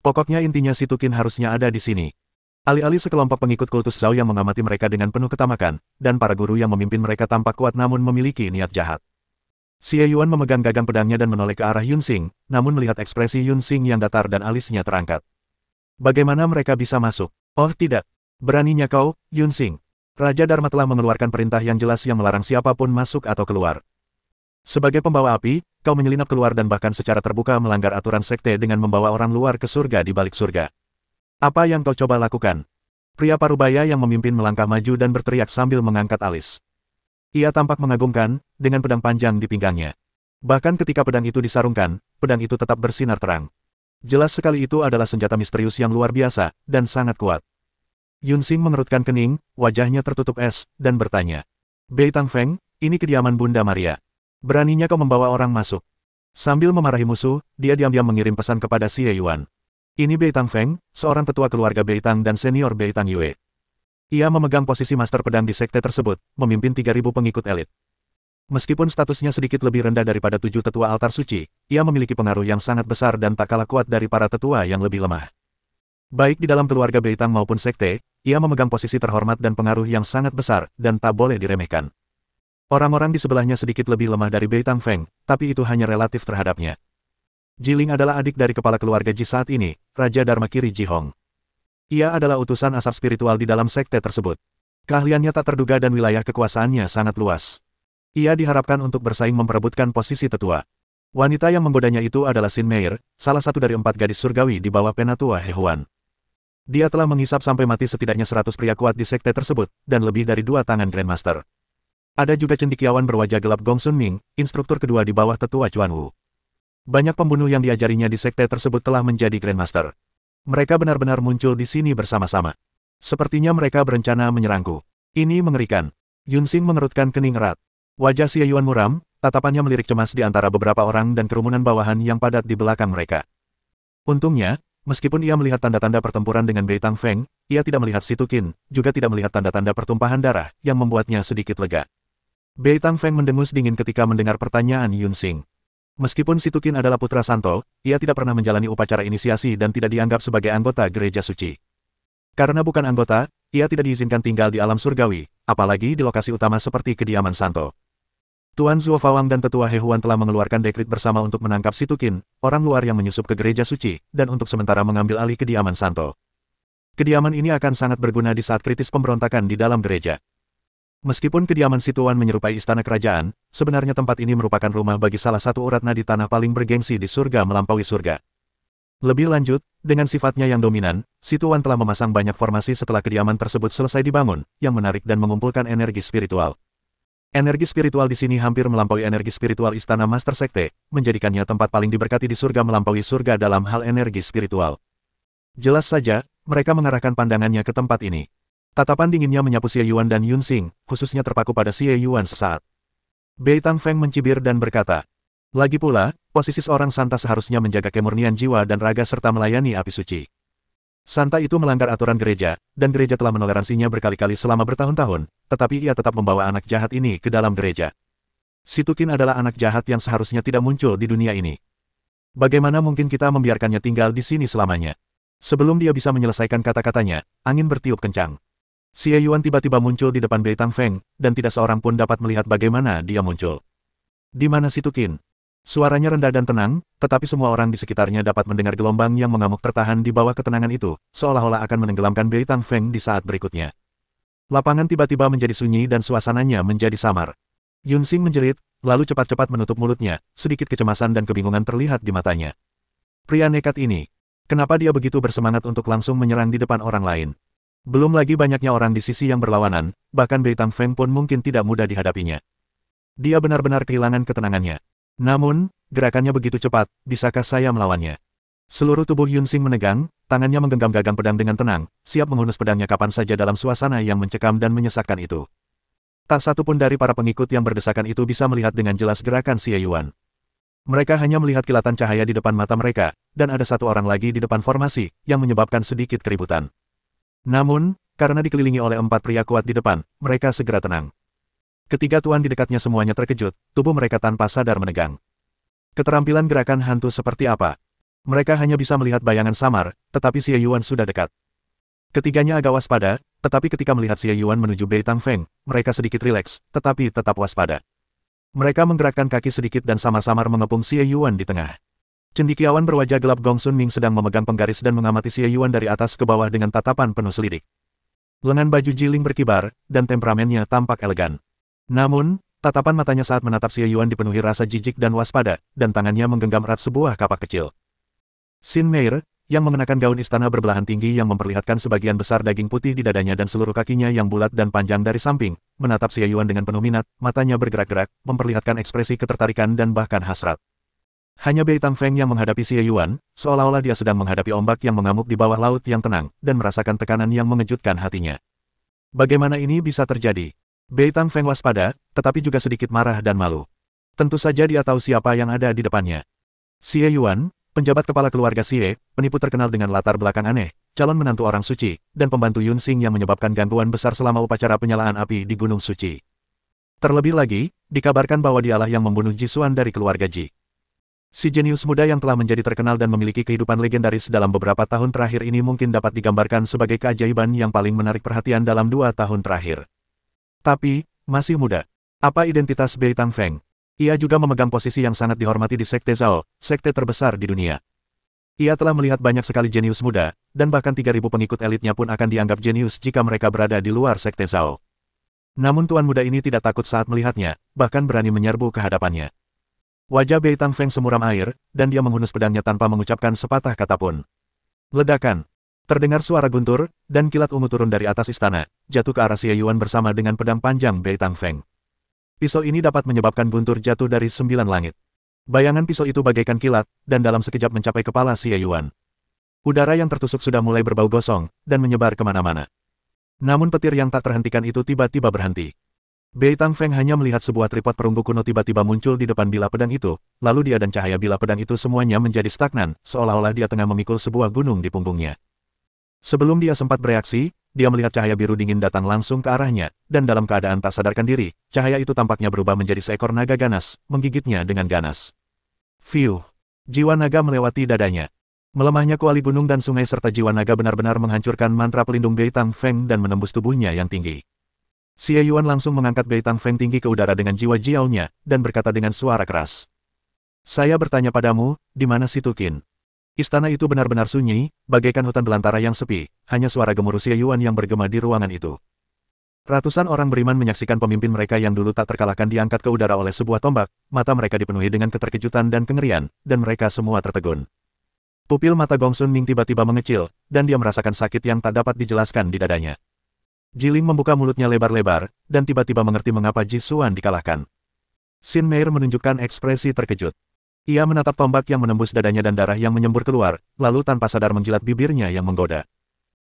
Pokoknya intinya si Tukin harusnya ada di sini. Alih-alih sekelompok pengikut kultus Zhao yang mengamati mereka dengan penuh ketamakan, dan para guru yang memimpin mereka tampak kuat namun memiliki niat jahat. Xie Yuan memegang gagang pedangnya dan menoleh ke arah Yun Xing, namun melihat ekspresi Yun Xing yang datar dan alisnya terangkat. Bagaimana mereka bisa masuk? Oh tidak. Beraninya kau, Yun Xing. Raja Dharma telah mengeluarkan perintah yang jelas yang melarang siapapun masuk atau keluar. Sebagai pembawa api, kau menyelinap keluar dan bahkan secara terbuka melanggar aturan sekte dengan membawa orang luar ke surga di balik surga. Apa yang kau coba lakukan? Pria parubaya yang memimpin melangkah maju dan berteriak sambil mengangkat alis. Ia tampak mengagumkan, dengan pedang panjang di pinggangnya. Bahkan ketika pedang itu disarungkan, pedang itu tetap bersinar terang. Jelas sekali itu adalah senjata misterius yang luar biasa, dan sangat kuat. Yun Xing mengerutkan kening, wajahnya tertutup es, dan bertanya. Bei Tangfeng, ini kediaman Bunda Maria. Beraninya kau membawa orang masuk. Sambil memarahi musuh, dia diam-diam mengirim pesan kepada Xie Yuan. Ini Bei Tangfeng, seorang tetua keluarga Bei Tang dan senior Bei Tang Yue. Ia memegang posisi master pedang di sekte tersebut, memimpin 3.000 pengikut elit. Meskipun statusnya sedikit lebih rendah daripada 7 tetua altar suci, ia memiliki pengaruh yang sangat besar dan tak kalah kuat dari para tetua yang lebih lemah. Baik di dalam keluarga Bei Tang maupun sekte, ia memegang posisi terhormat dan pengaruh yang sangat besar, dan tak boleh diremehkan. Orang-orang di sebelahnya sedikit lebih lemah dari Bei Tangfeng, tapi itu hanya relatif terhadapnya. Jiling adalah adik dari kepala keluarga Ji saat ini, Raja Dharma Kiri Ji Hong. Ia adalah utusan asap spiritual di dalam sekte tersebut. Keahliannya tak terduga dan wilayah kekuasaannya sangat luas. Ia diharapkan untuk bersaing memperebutkan posisi tetua. Wanita yang menggodanya itu adalah Xin Meir, salah satu dari 4 gadis surgawi di bawah penatua He Huan. Dia telah menghisap sampai mati setidaknya 100 pria kuat di sekte tersebut, dan lebih dari 2 tangan Grandmaster. Ada juga cendekiawan berwajah gelap Gong Sun Ming, instruktur kedua di bawah tetua Chuan Wu. Banyak pembunuh yang diajarinya di sekte tersebut telah menjadi Grandmaster. Mereka benar-benar muncul di sini bersama-sama. Sepertinya mereka berencana menyerangku. Ini mengerikan. Yun Xing mengerutkan kening erat. Wajah Xie Yuan muram, tatapannya melirik cemas di antara beberapa orang dan kerumunan bawahan yang padat di belakang mereka. Untungnya, meskipun ia melihat tanda-tanda pertempuran dengan Bei Tangfeng, ia tidak melihat Situkin, juga tidak melihat tanda-tanda pertumpahan darah, yang membuatnya sedikit lega. Bei Tangfeng mendengus dingin ketika mendengar pertanyaan Yun Xing. Meskipun Situkin adalah putra Santo, ia tidak pernah menjalani upacara inisiasi dan tidak dianggap sebagai anggota gereja suci. Karena bukan anggota, ia tidak diizinkan tinggal di alam surgawi, apalagi di lokasi utama seperti kediaman Santo. Tuan Zuo Fawang dan Tetua He Huan telah mengeluarkan dekrit bersama untuk menangkap Situkin, orang luar yang menyusup ke gereja suci, dan untuk sementara mengambil alih kediaman Santo. Kediaman ini akan sangat berguna di saat kritis pemberontakan di dalam gereja. Meskipun kediaman Situan menyerupai istana kerajaan, sebenarnya tempat ini merupakan rumah bagi salah satu urat nadi tanah paling bergengsi di surga melampaui surga. Lebih lanjut, dengan sifatnya yang dominan, Situan telah memasang banyak formasi setelah kediaman tersebut selesai dibangun, yang menarik dan mengumpulkan energi spiritual. Energi spiritual di sini hampir melampaui energi spiritual istana Master Sekte, menjadikannya tempat paling diberkati di surga melampaui surga dalam hal energi spiritual. Jelas saja, mereka mengarahkan pandangannya ke tempat ini. Tatapan dinginnya menyapu Xie Yuan dan Yun Xing, khususnya terpaku pada Xie Yuan sesaat. Bei Tangfeng mencibir dan berkata, lagi pula, posisi seorang Santa seharusnya menjaga kemurnian jiwa dan raga serta melayani api suci. Santa itu melanggar aturan gereja, dan gereja telah menoleransinya berkali-kali selama bertahun-tahun, tetapi ia tetap membawa anak jahat ini ke dalam gereja. Situkin adalah anak jahat yang seharusnya tidak muncul di dunia ini. Bagaimana mungkin kita membiarkannya tinggal di sini selamanya? Sebelum dia bisa menyelesaikan kata-katanya, angin bertiup kencang. Xie Yuan tiba-tiba muncul di depan Bei Tangfeng, dan tidak seorang pun dapat melihat bagaimana dia muncul. Di mana Situkin? Suaranya rendah dan tenang, tetapi semua orang di sekitarnya dapat mendengar gelombang yang mengamuk tertahan di bawah ketenangan itu, seolah-olah akan menenggelamkan Bei Tangfeng di saat berikutnya. Lapangan tiba-tiba menjadi sunyi dan suasananya menjadi samar. Yun Xing menjerit, lalu cepat-cepat menutup mulutnya, sedikit kecemasan dan kebingungan terlihat di matanya. Pria nekat ini, kenapa dia begitu bersemangat untuk langsung menyerang di depan orang lain? Belum lagi banyaknya orang di sisi yang berlawanan, bahkan Bei Tangfeng pun mungkin tidak mudah dihadapinya. Dia benar-benar kehilangan ketenangannya. Namun, gerakannya begitu cepat, bisakah saya melawannya? Seluruh tubuh Yun Xing menegang, tangannya menggenggam gagang pedang dengan tenang, siap menghunus pedangnya kapan saja dalam suasana yang mencekam dan menyesakkan itu. Tak satu pun dari para pengikut yang berdesakan itu bisa melihat dengan jelas gerakan Xie Yuan. Mereka hanya melihat kilatan cahaya di depan mata mereka, dan ada satu orang lagi di depan formasi, yang menyebabkan sedikit keributan. Namun, karena dikelilingi oleh 4 pria kuat di depan, mereka segera tenang. Ketiga tuan di dekatnya semuanya terkejut, tubuh mereka tanpa sadar menegang. Keterampilan gerakan hantu seperti apa? Mereka hanya bisa melihat bayangan samar, tetapi Xie Yuan sudah dekat. Ketiganya agak waspada, tetapi ketika melihat Xie Yuan menuju Bei Tangfeng, mereka sedikit rileks, tetapi tetap waspada. Mereka menggerakkan kaki sedikit dan samar-samar mengepung Xie Yuan di tengah. Cendekiawan berwajah gelap Gong Sun Ming sedang memegang penggaris dan mengamati Xie Yuan dari atas ke bawah dengan tatapan penuh selidik. Lengan baju Jiling berkibar, dan temperamennya tampak elegan. Namun, tatapan matanya saat menatap Xie Yuan dipenuhi rasa jijik dan waspada, dan tangannya menggenggam erat sebuah kapak kecil. Xin Meir, yang mengenakan gaun istana berbelahan tinggi yang memperlihatkan sebagian besar daging putih di dadanya dan seluruh kakinya yang bulat dan panjang dari samping, menatap Xie Yuan dengan penuh minat, matanya bergerak-gerak, memperlihatkan ekspresi ketertarikan dan bahkan hasrat. Hanya Bei Tangfeng yang menghadapi Xie Yuan, seolah-olah dia sedang menghadapi ombak yang mengamuk di bawah laut yang tenang, dan merasakan tekanan yang mengejutkan hatinya. Bagaimana ini bisa terjadi? Bei Tangfeng waspada, tetapi juga sedikit marah dan malu. Tentu saja dia tahu siapa yang ada di depannya. Xie Yuan, penjabat kepala keluarga Xie, penipu terkenal dengan latar belakang aneh, calon menantu orang suci, dan pembantu Yun Xing yang menyebabkan gangguan besar selama upacara penyalaan api di Gunung Suci. Terlebih lagi, dikabarkan bahwa dialah yang membunuh Ji Xuan dari keluarga Ji. Si jenius muda yang telah menjadi terkenal dan memiliki kehidupan legendaris dalam beberapa tahun terakhir ini mungkin dapat digambarkan sebagai keajaiban yang paling menarik perhatian dalam 2 tahun terakhir. Tapi, masih muda. Apa identitas Bei Tangfeng? Ia juga memegang posisi yang sangat dihormati di Sekte Zhao, sekte terbesar di dunia. Ia telah melihat banyak sekali jenius muda, dan bahkan 3.000 pengikut elitnya pun akan dianggap jenius jika mereka berada di luar Sekte Zhao. Namun tuan muda ini tidak takut saat melihatnya, bahkan berani menyerbu ke hadapannya. Wajah Bei Tangfeng semuram air, dan dia menghunus pedangnya tanpa mengucapkan sepatah kata pun. Ledakan. Terdengar suara guntur, dan kilat ungu turun dari atas istana, jatuh ke arah Xie Yuan bersama dengan pedang panjang Bei Tangfeng. Pisau ini dapat menyebabkan guntur jatuh dari 9 langit. Bayangan pisau itu bagaikan kilat, dan dalam sekejap mencapai kepala Xie Yuan. Udara yang tertusuk sudah mulai berbau gosong, dan menyebar kemana-mana. Namun petir yang tak terhentikan itu tiba-tiba berhenti. Bei Tangfeng hanya melihat sebuah tripod perunggu kuno tiba-tiba muncul di depan bilah pedang itu, lalu dia dan cahaya bilah pedang itu semuanya menjadi stagnan, seolah-olah dia tengah memikul sebuah gunung di punggungnya. Sebelum dia sempat bereaksi, dia melihat cahaya biru dingin datang langsung ke arahnya, dan dalam keadaan tak sadarkan diri, cahaya itu tampaknya berubah menjadi seekor naga ganas, menggigitnya dengan ganas. Fiuh! Jiwa naga melewati dadanya. Melemahnya kuali gunung dan sungai serta jiwa naga benar-benar menghancurkan mantra pelindung Bei Tangfeng dan menembus tubuhnya yang tinggi. Xie Yuan langsung mengangkat Bei Tangfeng tinggi ke udara dengan jiwa jiaunya, dan berkata dengan suara keras. Saya bertanya padamu, di mana si Tukin? Istana itu benar-benar sunyi, bagaikan hutan belantara yang sepi, hanya suara gemuruh Xie Yuan yang bergema di ruangan itu. Ratusan orang beriman menyaksikan pemimpin mereka yang dulu tak terkalahkan diangkat ke udara oleh sebuah tombak, mata mereka dipenuhi dengan keterkejutan dan kengerian, dan mereka semua tertegun. Pupil mata Gong Sun Ming tiba-tiba mengecil, dan dia merasakan sakit yang tak dapat dijelaskan di dadanya. Jiling membuka mulutnya lebar-lebar, dan tiba-tiba mengerti mengapa Ji Xuan dikalahkan. Xin Meir menunjukkan ekspresi terkejut. Ia menatap tombak yang menembus dadanya dan darah yang menyembur keluar, lalu tanpa sadar menjilat bibirnya yang menggoda.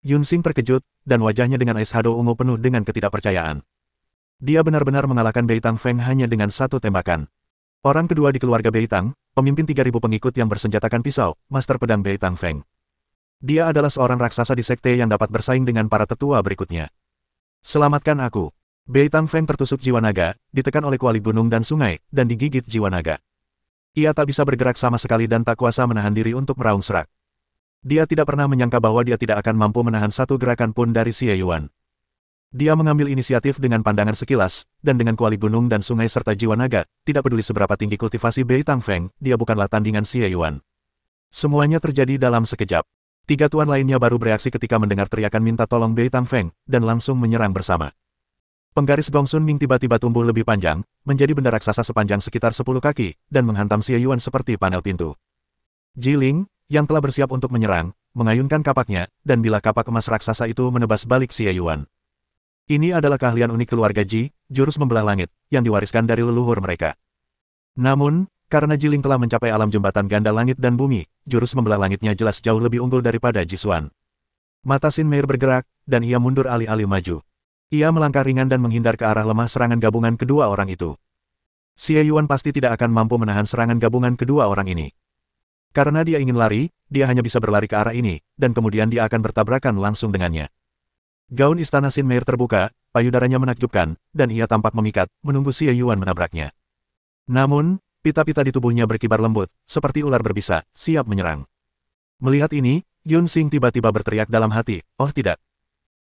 Yun Xing terkejut, dan wajahnya dengan ais hado ungu penuh dengan ketidakpercayaan. Dia benar-benar mengalahkan Bei Tangfeng hanya dengan satu tembakan. Orang kedua di keluarga Bei Tang, pemimpin 3.000 pengikut yang bersenjatakan pisau, master pedang Bei Tangfeng. Dia adalah seorang raksasa di sekte yang dapat bersaing dengan para tetua berikutnya. Selamatkan aku. Bei Tangfeng tertusuk jiwa naga, ditekan oleh kuali gunung dan sungai, dan digigit jiwa naga. Ia tak bisa bergerak sama sekali dan tak kuasa menahan diri untuk meraung serak. Dia tidak pernah menyangka bahwa dia tidak akan mampu menahan satu gerakan pun dari Xie Yuan. Dia mengambil inisiatif dengan pandangan sekilas, dan dengan kuali gunung dan sungai serta jiwa naga, tidak peduli seberapa tinggi kultivasi Bei Tangfeng, dia bukanlah tandingan Xie Yuan. Semuanya terjadi dalam sekejap. 3 tuan lainnya baru bereaksi ketika mendengar teriakan minta tolong Bei Tangfeng, dan langsung menyerang bersama. Penggaris Gong Sun Ming tiba-tiba tumbuh lebih panjang, menjadi benda raksasa sepanjang sekitar 10 kaki, dan menghantam Xie Yuan seperti panel pintu. Jiling, yang telah bersiap untuk menyerang, mengayunkan kapaknya, dan bilah kapak emas raksasa itu menebas balik Xie Yuan. Ini adalah keahlian unik keluarga Ji, jurus membelah langit, yang diwariskan dari leluhur mereka. Namun, karena Jiling telah mencapai alam jembatan ganda langit dan bumi, jurus membelah langitnya jelas jauh lebih unggul daripada Ji Xuan. Mata Xin Meir bergerak, dan ia mundur alih-alih maju. Ia melangkah ringan dan menghindar ke arah lemah serangan gabungan kedua orang itu. Xie Yuan pasti tidak akan mampu menahan serangan gabungan kedua orang ini. Karena dia ingin lari, dia hanya bisa berlari ke arah ini, dan kemudian dia akan bertabrakan langsung dengannya. Gaun istana Xin Meir terbuka, payudaranya menakjubkan, dan ia tampak memikat, menunggu Xie Yuan menabraknya. Namun, pita-pita di tubuhnya berkibar lembut, seperti ular berbisa, siap menyerang. Melihat ini, Yun Xing tiba-tiba berteriak dalam hati, "Oh tidak!"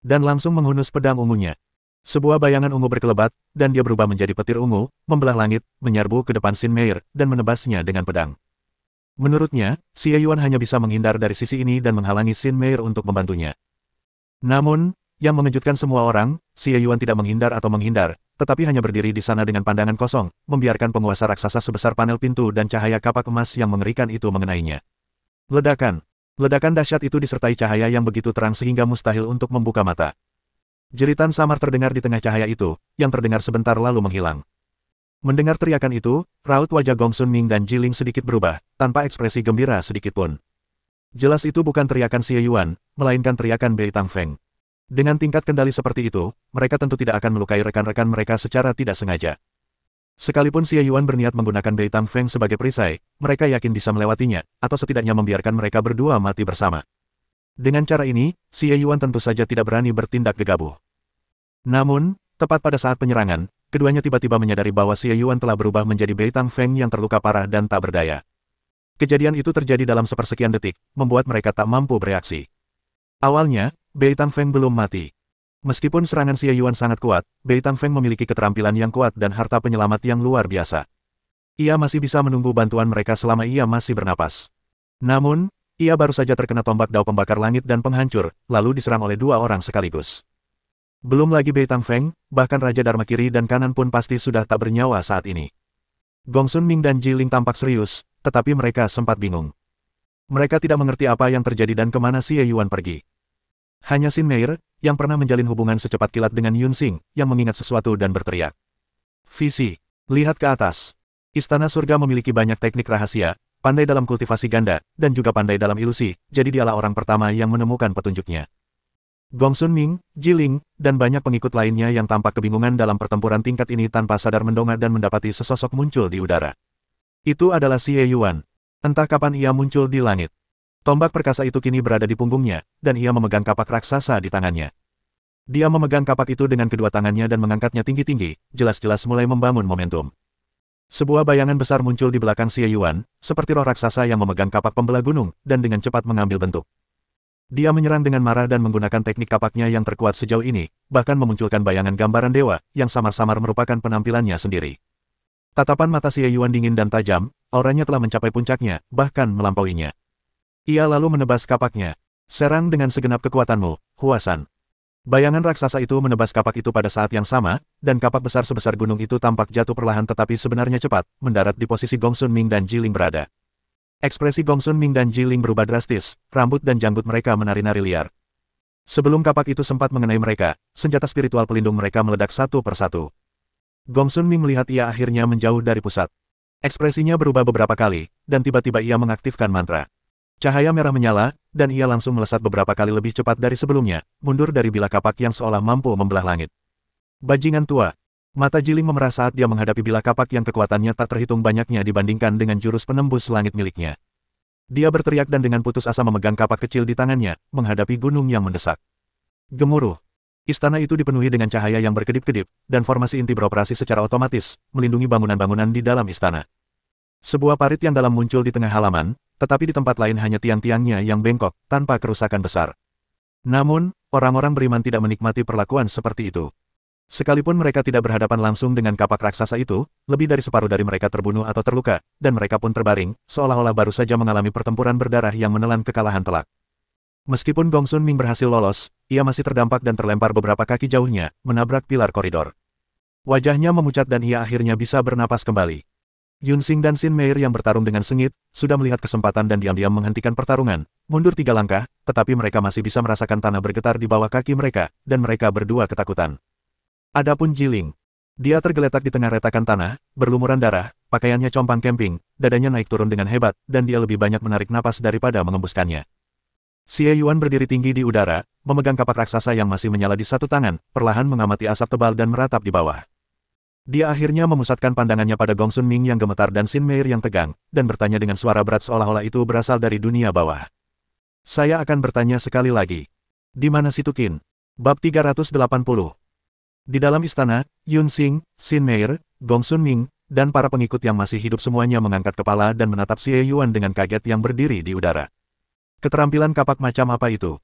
Dan langsung menghunus pedang ungunya. Sebuah bayangan ungu berkelebat, dan dia berubah menjadi petir ungu, membelah langit, menyerbu ke depan Xin Meir, dan menebasnya dengan pedang. Menurutnya, Xie Yuan hanya bisa menghindar dari sisi ini dan menghalangi Xin Meir untuk membantunya. Namun, yang mengejutkan semua orang, Xie Yuan tidak menghindar atau menghindar, tetapi hanya berdiri di sana dengan pandangan kosong, membiarkan penguasa raksasa sebesar panel pintu dan cahaya kapak emas yang mengerikan itu mengenainya. Ledakan. Ledakan dahsyat itu disertai cahaya yang begitu terang sehingga mustahil untuk membuka mata. Jeritan samar terdengar di tengah cahaya itu, yang terdengar sebentar lalu menghilang. Mendengar teriakan itu, raut wajah Gong Sun Ming dan Jiling sedikit berubah, tanpa ekspresi gembira sedikitpun. Jelas itu bukan teriakan Xie Yuan, melainkan teriakan Bei Tangfeng. Dengan tingkat kendali seperti itu, mereka tentu tidak akan melukai rekan-rekan mereka secara tidak sengaja. Sekalipun Xie Yuan berniat menggunakan Bei Tangfeng sebagai perisai, mereka yakin bisa melewatinya, atau setidaknya membiarkan mereka berdua mati bersama. Dengan cara ini, Xie Yuan tentu saja tidak berani bertindak gegabah. Namun, tepat pada saat penyerangan, keduanya tiba-tiba menyadari bahwa Xie Yuan telah berubah menjadi Bei Tangfeng yang terluka parah dan tak berdaya. Kejadian itu terjadi dalam sepersekian detik, membuat mereka tak mampu bereaksi. Awalnya, Bei Tangfeng belum mati. Meskipun serangan Xie Yuan sangat kuat, Bei Tangfeng memiliki keterampilan yang kuat dan harta penyelamat yang luar biasa. Ia masih bisa menunggu bantuan mereka selama ia masih bernapas. Namun, ia baru saja terkena tombak dao pembakar langit dan penghancur, lalu diserang oleh 2 orang sekaligus. Belum lagi Bei Tangfeng, bahkan Raja Dharma kiri dan kanan pun pasti sudah tak bernyawa saat ini. Gong Sun Ming dan Jiling tampak serius, tetapi mereka sempat bingung. Mereka tidak mengerti apa yang terjadi dan kemana Xie Yuan pergi. Hanya Xin Meir, yang pernah menjalin hubungan secepat kilat dengan Yun Xing, yang mengingat sesuatu dan berteriak. Visi. Lihat ke atas. Istana surga memiliki banyak teknik rahasia, pandai dalam kultivasi ganda, dan juga pandai dalam ilusi, jadi dialah orang pertama yang menemukan petunjuknya. Gongsun Ming, Jiling, dan banyak pengikut lainnya yang tampak kebingungan dalam pertempuran tingkat ini tanpa sadar mendongak dan mendapati sesosok muncul di udara. Itu adalah Xie Yuan. Entah kapan ia muncul di langit. Tombak perkasa itu kini berada di punggungnya, dan ia memegang kapak raksasa di tangannya. Dia memegang kapak itu dengan kedua tangannya dan mengangkatnya tinggi-tinggi, jelas-jelas mulai membangun momentum. Sebuah bayangan besar muncul di belakang Xie Yuan, seperti roh raksasa yang memegang kapak pembelah gunung, dan dengan cepat mengambil bentuk. Dia menyerang dengan marah dan menggunakan teknik kapaknya yang terkuat sejauh ini, bahkan memunculkan bayangan gambaran dewa, yang samar-samar merupakan penampilannya sendiri. Tatapan mata Xie Yuan dingin dan tajam, auranya telah mencapai puncaknya, bahkan melampauinya. Ia lalu menebas kapaknya. Serang dengan segenap kekuatanmu, Huasan. Bayangan raksasa itu menebas kapak itu pada saat yang sama, dan kapak besar sebesar gunung itu tampak jatuh perlahan tetapi sebenarnya cepat, mendarat di posisi Gongsun Ming dan Jiling berada. Ekspresi Gongsun Ming dan Jiling berubah drastis, rambut dan janggut mereka menari-nari liar. Sebelum kapak itu sempat mengenai mereka, senjata spiritual pelindung mereka meledak satu persatu. Gongsun Ming melihat ia akhirnya menjauh dari pusat. Ekspresinya berubah beberapa kali, dan tiba-tiba ia mengaktifkan mantra. Cahaya merah menyala, dan ia langsung melesat beberapa kali lebih cepat dari sebelumnya, mundur dari bilah kapak yang seolah mampu membelah langit. Bajingan tua. Mata Jiling memerah saat dia menghadapi bilah kapak yang kekuatannya tak terhitung banyaknya dibandingkan dengan jurus penembus langit miliknya. Dia berteriak dan dengan putus asa memegang kapak kecil di tangannya, menghadapi gunung yang mendesak. Gemuruh. Istana itu dipenuhi dengan cahaya yang berkedip-kedip, dan formasi inti beroperasi secara otomatis, melindungi bangunan-bangunan di dalam istana. Sebuah parit yang dalam muncul di tengah halaman, tetapi di tempat lain hanya tiang-tiangnya yang bengkok, tanpa kerusakan besar. Namun, orang-orang beriman tidak menikmati perlakuan seperti itu. Sekalipun mereka tidak berhadapan langsung dengan kapak raksasa itu, lebih dari separuh dari mereka terbunuh atau terluka, dan mereka pun terbaring, seolah-olah baru saja mengalami pertempuran berdarah yang menelan kekalahan telak. Meskipun Gongsun Ming berhasil lolos, ia masih terdampak dan terlempar beberapa kaki jauhnya, menabrak pilar koridor. Wajahnya memucat dan ia akhirnya bisa bernapas kembali. Yunxing dan Xin Meir yang bertarung dengan sengit, sudah melihat kesempatan dan diam-diam menghentikan pertarungan, mundur 3 langkah, tetapi mereka masih bisa merasakan tanah bergetar di bawah kaki mereka, dan mereka berdua ketakutan. Adapun Jiling. Dia tergeletak di tengah retakan tanah, berlumuran darah, pakaiannya compang camping, dadanya naik turun dengan hebat, dan dia lebih banyak menarik napas daripada mengembuskannya. Xie Yuan berdiri tinggi di udara, memegang kapak raksasa yang masih menyala di satu tangan, perlahan mengamati asap tebal dan meratap di bawah. Dia akhirnya memusatkan pandangannya pada Gongsun Ming yang gemetar dan Xin Meir yang tegang, dan bertanya dengan suara berat seolah-olah itu berasal dari dunia bawah. Saya akan bertanya sekali lagi. Di mana si Tukin? Bab 380. Di dalam istana, Yunxing, Xin Meir, Gongsun Ming, dan para pengikut yang masih hidup semuanya mengangkat kepala dan menatap Xie Yuan dengan kaget yang berdiri di udara. Keterampilan kapak macam apa itu?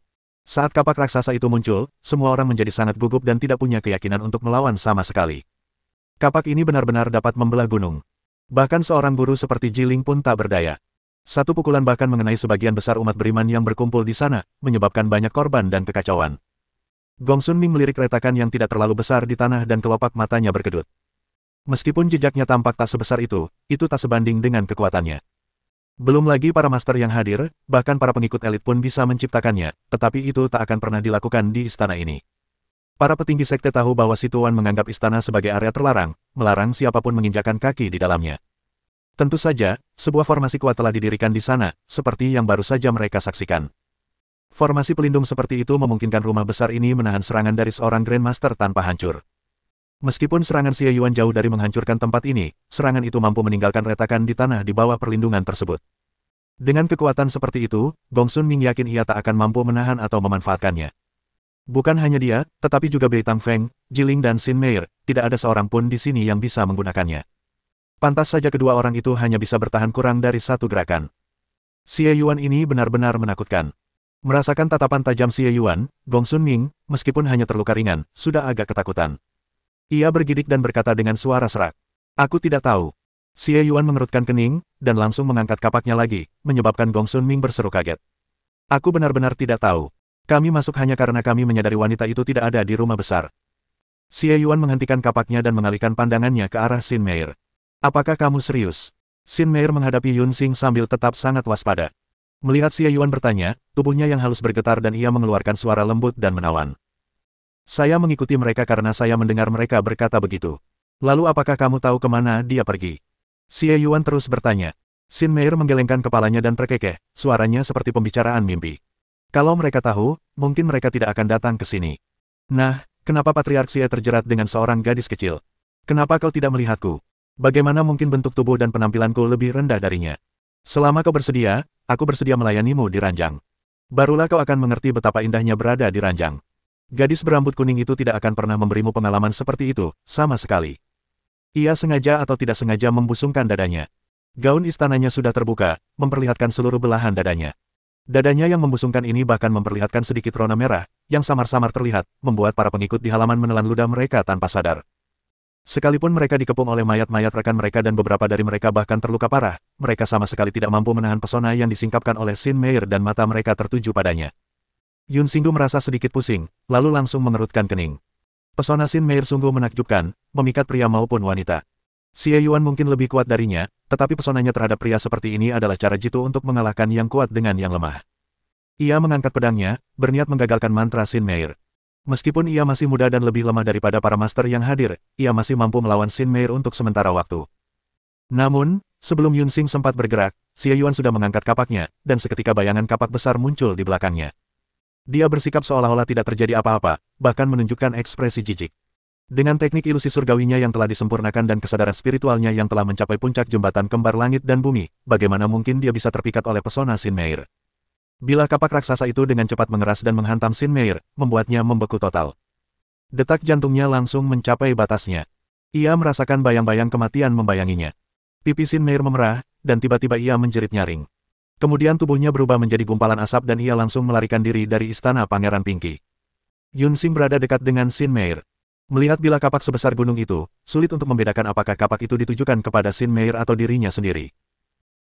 Saat kapak raksasa itu muncul, semua orang menjadi sangat gugup dan tidak punya keyakinan untuk melawan sama sekali. Kapak ini benar-benar dapat membelah gunung. Bahkan seorang guru seperti Jiling pun tak berdaya. Satu pukulan bahkan mengenai sebagian besar umat beriman yang berkumpul di sana, menyebabkan banyak korban dan kekacauan. Gongsun Ming melirik retakan yang tidak terlalu besar di tanah dan kelopak matanya berkedut. Meskipun jejaknya tampak tak sebesar itu tak sebanding dengan kekuatannya. Belum lagi para master yang hadir, bahkan para pengikut elit pun bisa menciptakannya, tetapi itu tak akan pernah dilakukan di istana ini. Para petinggi sekte tahu bahwa Si Tuan menganggap istana sebagai area terlarang, melarang siapapun menginjakan kaki di dalamnya. Tentu saja, sebuah formasi kuat telah didirikan di sana, seperti yang baru saja mereka saksikan. Formasi pelindung seperti itu memungkinkan rumah besar ini menahan serangan dari seorang Grandmaster tanpa hancur. Meskipun serangan Xie Yuan jauh dari menghancurkan tempat ini, serangan itu mampu meninggalkan retakan di tanah di bawah perlindungan tersebut. Dengan kekuatan seperti itu, Gongsun Ming yakin ia tak akan mampu menahan atau memanfaatkannya. Bukan hanya dia, tetapi juga Bei Tangfeng, Jiling dan Xin Meir, tidak ada seorang pun di sini yang bisa menggunakannya. Pantas saja kedua orang itu hanya bisa bertahan kurang dari satu gerakan. Xie Yuan ini benar-benar menakutkan. Merasakan tatapan tajam Xie Yuan, Gongsun Ming, meskipun hanya terluka ringan, sudah agak ketakutan. Ia bergidik dan berkata dengan suara serak. Aku tidak tahu. Xie Yuan mengerutkan kening, dan langsung mengangkat kapaknya lagi, menyebabkan Gongsun Ming berseru kaget. Aku benar-benar tidak tahu. Kami masuk hanya karena kami menyadari wanita itu tidak ada di rumah besar. Xie Yuan menghentikan kapaknya dan mengalihkan pandangannya ke arah Xin Meir. Apakah kamu serius? Xin Meir menghadapi Yunxing sambil tetap sangat waspada. Melihat Xie Yuan bertanya, tubuhnya yang halus bergetar dan ia mengeluarkan suara lembut dan menawan. Saya mengikuti mereka karena saya mendengar mereka berkata begitu. Lalu apakah kamu tahu kemana dia pergi? Xie Yuan terus bertanya. Xin Meir menggelengkan kepalanya dan terkekeh, suaranya seperti pembicaraan mimpi. Kalau mereka tahu, mungkin mereka tidak akan datang ke sini. Nah, kenapa Patriark Xie terjerat dengan seorang gadis kecil? Kenapa kau tidak melihatku? Bagaimana mungkin bentuk tubuh dan penampilanku lebih rendah darinya? Selama kau bersedia, aku bersedia melayanimu di ranjang. Barulah kau akan mengerti betapa indahnya berada di ranjang. Gadis berambut kuning itu tidak akan pernah memberimu pengalaman seperti itu, sama sekali. Ia sengaja atau tidak sengaja membusungkan dadanya. Gaun istananya sudah terbuka, memperlihatkan seluruh belahan dadanya. Dadanya yang membusungkan ini bahkan memperlihatkan sedikit rona merah, yang samar-samar terlihat, membuat para pengikut di halaman menelan ludah mereka tanpa sadar. Sekalipun mereka dikepung oleh mayat-mayat rekan mereka dan beberapa dari mereka bahkan terluka parah, mereka sama sekali tidak mampu menahan pesona yang disingkapkan oleh Xin Meir dan mata mereka tertuju padanya. Yun Xingdu merasa sedikit pusing, lalu langsung mengerutkan kening. Pesona Xin Meir sungguh menakjubkan, memikat pria maupun wanita. Xie Yuan mungkin lebih kuat darinya, tetapi pesonanya terhadap pria seperti ini adalah cara jitu untuk mengalahkan yang kuat dengan yang lemah. Ia mengangkat pedangnya, berniat menggagalkan mantra Xin Meir. Meskipun ia masih muda dan lebih lemah daripada para master yang hadir, ia masih mampu melawan Xin Meir untuk sementara waktu. Namun, sebelum Yun Xing sempat bergerak, Xie Yuan sudah mengangkat kapaknya, dan seketika bayangan kapak besar muncul di belakangnya. Dia bersikap seolah-olah tidak terjadi apa-apa, bahkan menunjukkan ekspresi jijik. Dengan teknik ilusi surgawinya yang telah disempurnakan dan kesadaran spiritualnya yang telah mencapai puncak jembatan kembar langit dan bumi, bagaimana mungkin dia bisa terpikat oleh pesona Xin Meir? Bila kapak raksasa itu dengan cepat mengeras dan menghantam Xin Meir, membuatnya membeku total. Detak jantungnya langsung mencapai batasnya. Ia merasakan bayang-bayang kematian membayanginya. Pipi Xin Meir memerah, dan tiba-tiba ia menjerit nyaring. Kemudian tubuhnya berubah menjadi gumpalan asap dan ia langsung melarikan diri dari istana Pangeran Pinky. Yun Xing berada dekat dengan Xin Meir. Melihat bilah kapak sebesar gunung itu, sulit untuk membedakan apakah kapak itu ditujukan kepada Xin Meir atau dirinya sendiri.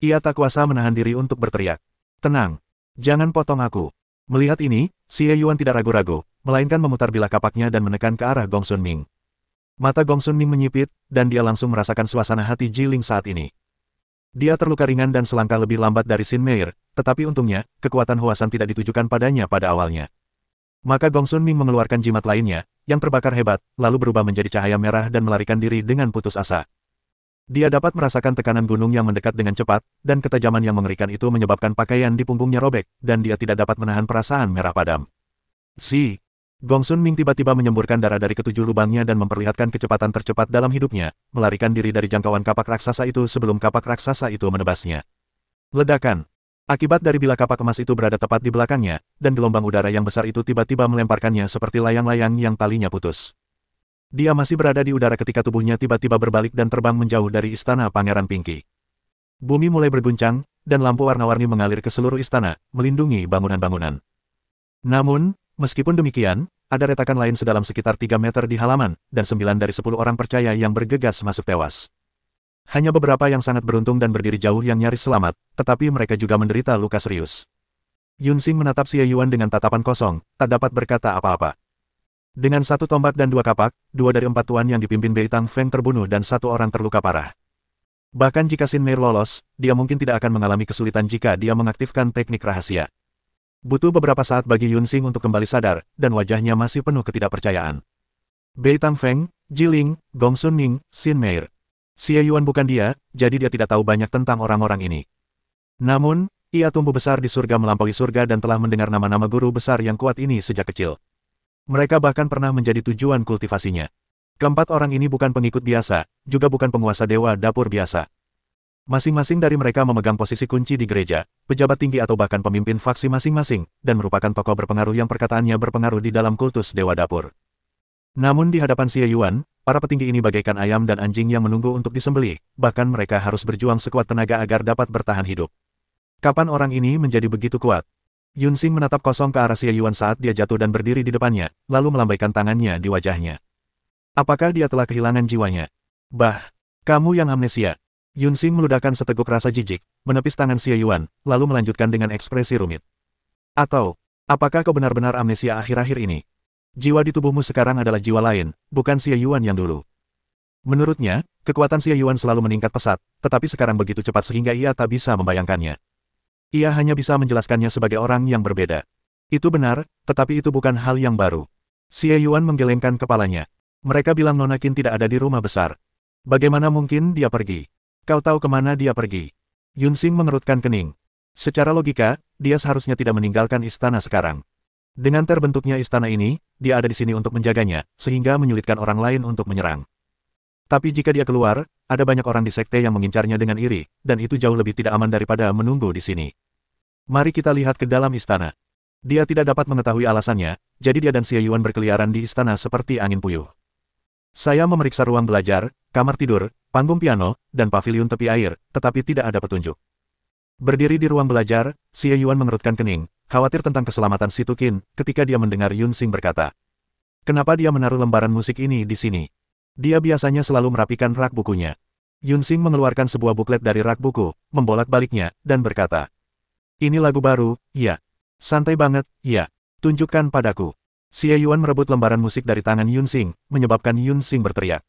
Ia tak kuasa menahan diri untuk berteriak. Tenang. Jangan potong aku. Melihat ini, Xie Yuan tidak ragu-ragu, melainkan memutar bilah kapaknya dan menekan ke arah Gong Sun Ming. Mata Gong Sun Ming menyipit, dan dia langsung merasakan suasana hati Jiling saat ini. Dia terluka ringan dan selangkah lebih lambat dari Xin Meir, tetapi untungnya, kekuatan Huasan tidak ditujukan padanya pada awalnya. Maka Gong Sun Ming mengeluarkan jimat lainnya, yang terbakar hebat, lalu berubah menjadi cahaya merah dan melarikan diri dengan putus asa. Dia dapat merasakan tekanan gunung yang mendekat dengan cepat, dan ketajaman yang mengerikan itu menyebabkan pakaian di punggungnya robek, dan dia tidak dapat menahan perasaan merah padam. Gong Sun Ming tiba-tiba menyemburkan darah dari ketujuh lubangnya dan memperlihatkan kecepatan tercepat dalam hidupnya, melarikan diri dari jangkauan kapak raksasa itu sebelum kapak raksasa itu menebasnya. Ledakan. Akibat dari bilah kapak emas itu berada tepat di belakangnya, dan gelombang udara yang besar itu tiba-tiba melemparkannya seperti layang-layang yang talinya putus. Dia masih berada di udara ketika tubuhnya tiba-tiba berbalik dan terbang menjauh dari istana Pangeran Pinky. Bumi mulai berguncang, dan lampu warna-warni mengalir ke seluruh istana, melindungi bangunan-bangunan. Namun, meskipun demikian, ada retakan lain sedalam sekitar 3 meter di halaman, dan 9 dari 10 orang percaya yang bergegas masuk tewas. Hanya beberapa yang sangat beruntung dan berdiri jauh yang nyaris selamat, tetapi mereka juga menderita luka serius. Yun Xing menatap Xie Yuan dengan tatapan kosong, tak dapat berkata apa-apa. Dengan 1 tombak dan 2 kapak, 2 dari 4 tuan yang dipimpin Bei Tang Feng terbunuh dan 1 orang terluka parah. Bahkan jika Xin Meir lolos, dia mungkin tidak akan mengalami kesulitan jika dia mengaktifkan teknik rahasia. Butuh beberapa saat bagi Yun Xing untuk kembali sadar, dan wajahnya masih penuh ketidakpercayaan. Bei Tang Feng, Jiling, Gong Sun Ming, Xin Meir. Xie Yuan bukan dia, jadi dia tidak tahu banyak tentang orang-orang ini. Namun, ia tumbuh besar di surga melampaui surga dan telah mendengar nama-nama guru besar yang kuat ini sejak kecil. Mereka bahkan pernah menjadi tujuan kultivasinya. Keempat orang ini bukan pengikut biasa, juga bukan penguasa dewa dapur biasa. Masing-masing dari mereka memegang posisi kunci di gereja, pejabat tinggi atau bahkan pemimpin faksi masing-masing, dan merupakan tokoh berpengaruh yang perkataannya berpengaruh di dalam kultus dewa dapur. Namun di hadapan Xie Yuan, para petinggi ini bagaikan ayam dan anjing yang menunggu untuk disembelih, bahkan mereka harus berjuang sekuat tenaga agar dapat bertahan hidup. Kapan orang ini menjadi begitu kuat? Yun Xing menatap kosong ke arah Xie Yuan saat dia jatuh dan berdiri di depannya, lalu melambaikan tangannya di wajahnya. Apakah dia telah kehilangan jiwanya? Bah, kamu yang amnesia. Yun Xing meludahkan seteguk rasa jijik, menepis tangan Xie Yuan, lalu melanjutkan dengan ekspresi rumit. Atau, apakah kau benar-benar amnesia akhir-akhir ini? Jiwa di tubuhmu sekarang adalah jiwa lain, bukan Xie Yuan yang dulu. Menurutnya, kekuatan Xie Yuan selalu meningkat pesat, tetapi sekarang begitu cepat sehingga ia tak bisa membayangkannya. Ia hanya bisa menjelaskannya sebagai orang yang berbeda. Itu benar, tetapi itu bukan hal yang baru. Xie Yuan menggelengkan kepalanya. Mereka bilang Nona Qin tidak ada di rumah besar. Bagaimana mungkin dia pergi? Kau tahu kemana dia pergi? Yun Xing mengerutkan kening. Secara logika, dia seharusnya tidak meninggalkan istana sekarang. Dengan terbentuknya istana ini, dia ada di sini untuk menjaganya, sehingga menyulitkan orang lain untuk menyerang. Tapi jika dia keluar, ada banyak orang di sekte yang mengincarnya dengan iri, dan itu jauh lebih tidak aman daripada menunggu di sini. Mari kita lihat ke dalam istana. Dia tidak dapat mengetahui alasannya, jadi dia dan Xie Yuan berkeliaran di istana seperti angin puyuh. Saya memeriksa ruang belajar, kamar tidur, panggung piano, dan paviliun tepi air, tetapi tidak ada petunjuk. Berdiri di ruang belajar, Xie Yuan mengerutkan kening, khawatir tentang keselamatan Si Tukin, ketika dia mendengar Yun Xing berkata. Kenapa dia menaruh lembaran musik ini di sini? Dia biasanya selalu merapikan rak bukunya. Yun Xing mengeluarkan sebuah buklet dari rak buku, membolak-baliknya, dan berkata. Ini lagu baru, ya. Santai banget, ya. Tunjukkan padaku. Xie Yuan merebut lembaran musik dari tangan Yun Xing, menyebabkan Yun Xing berteriak.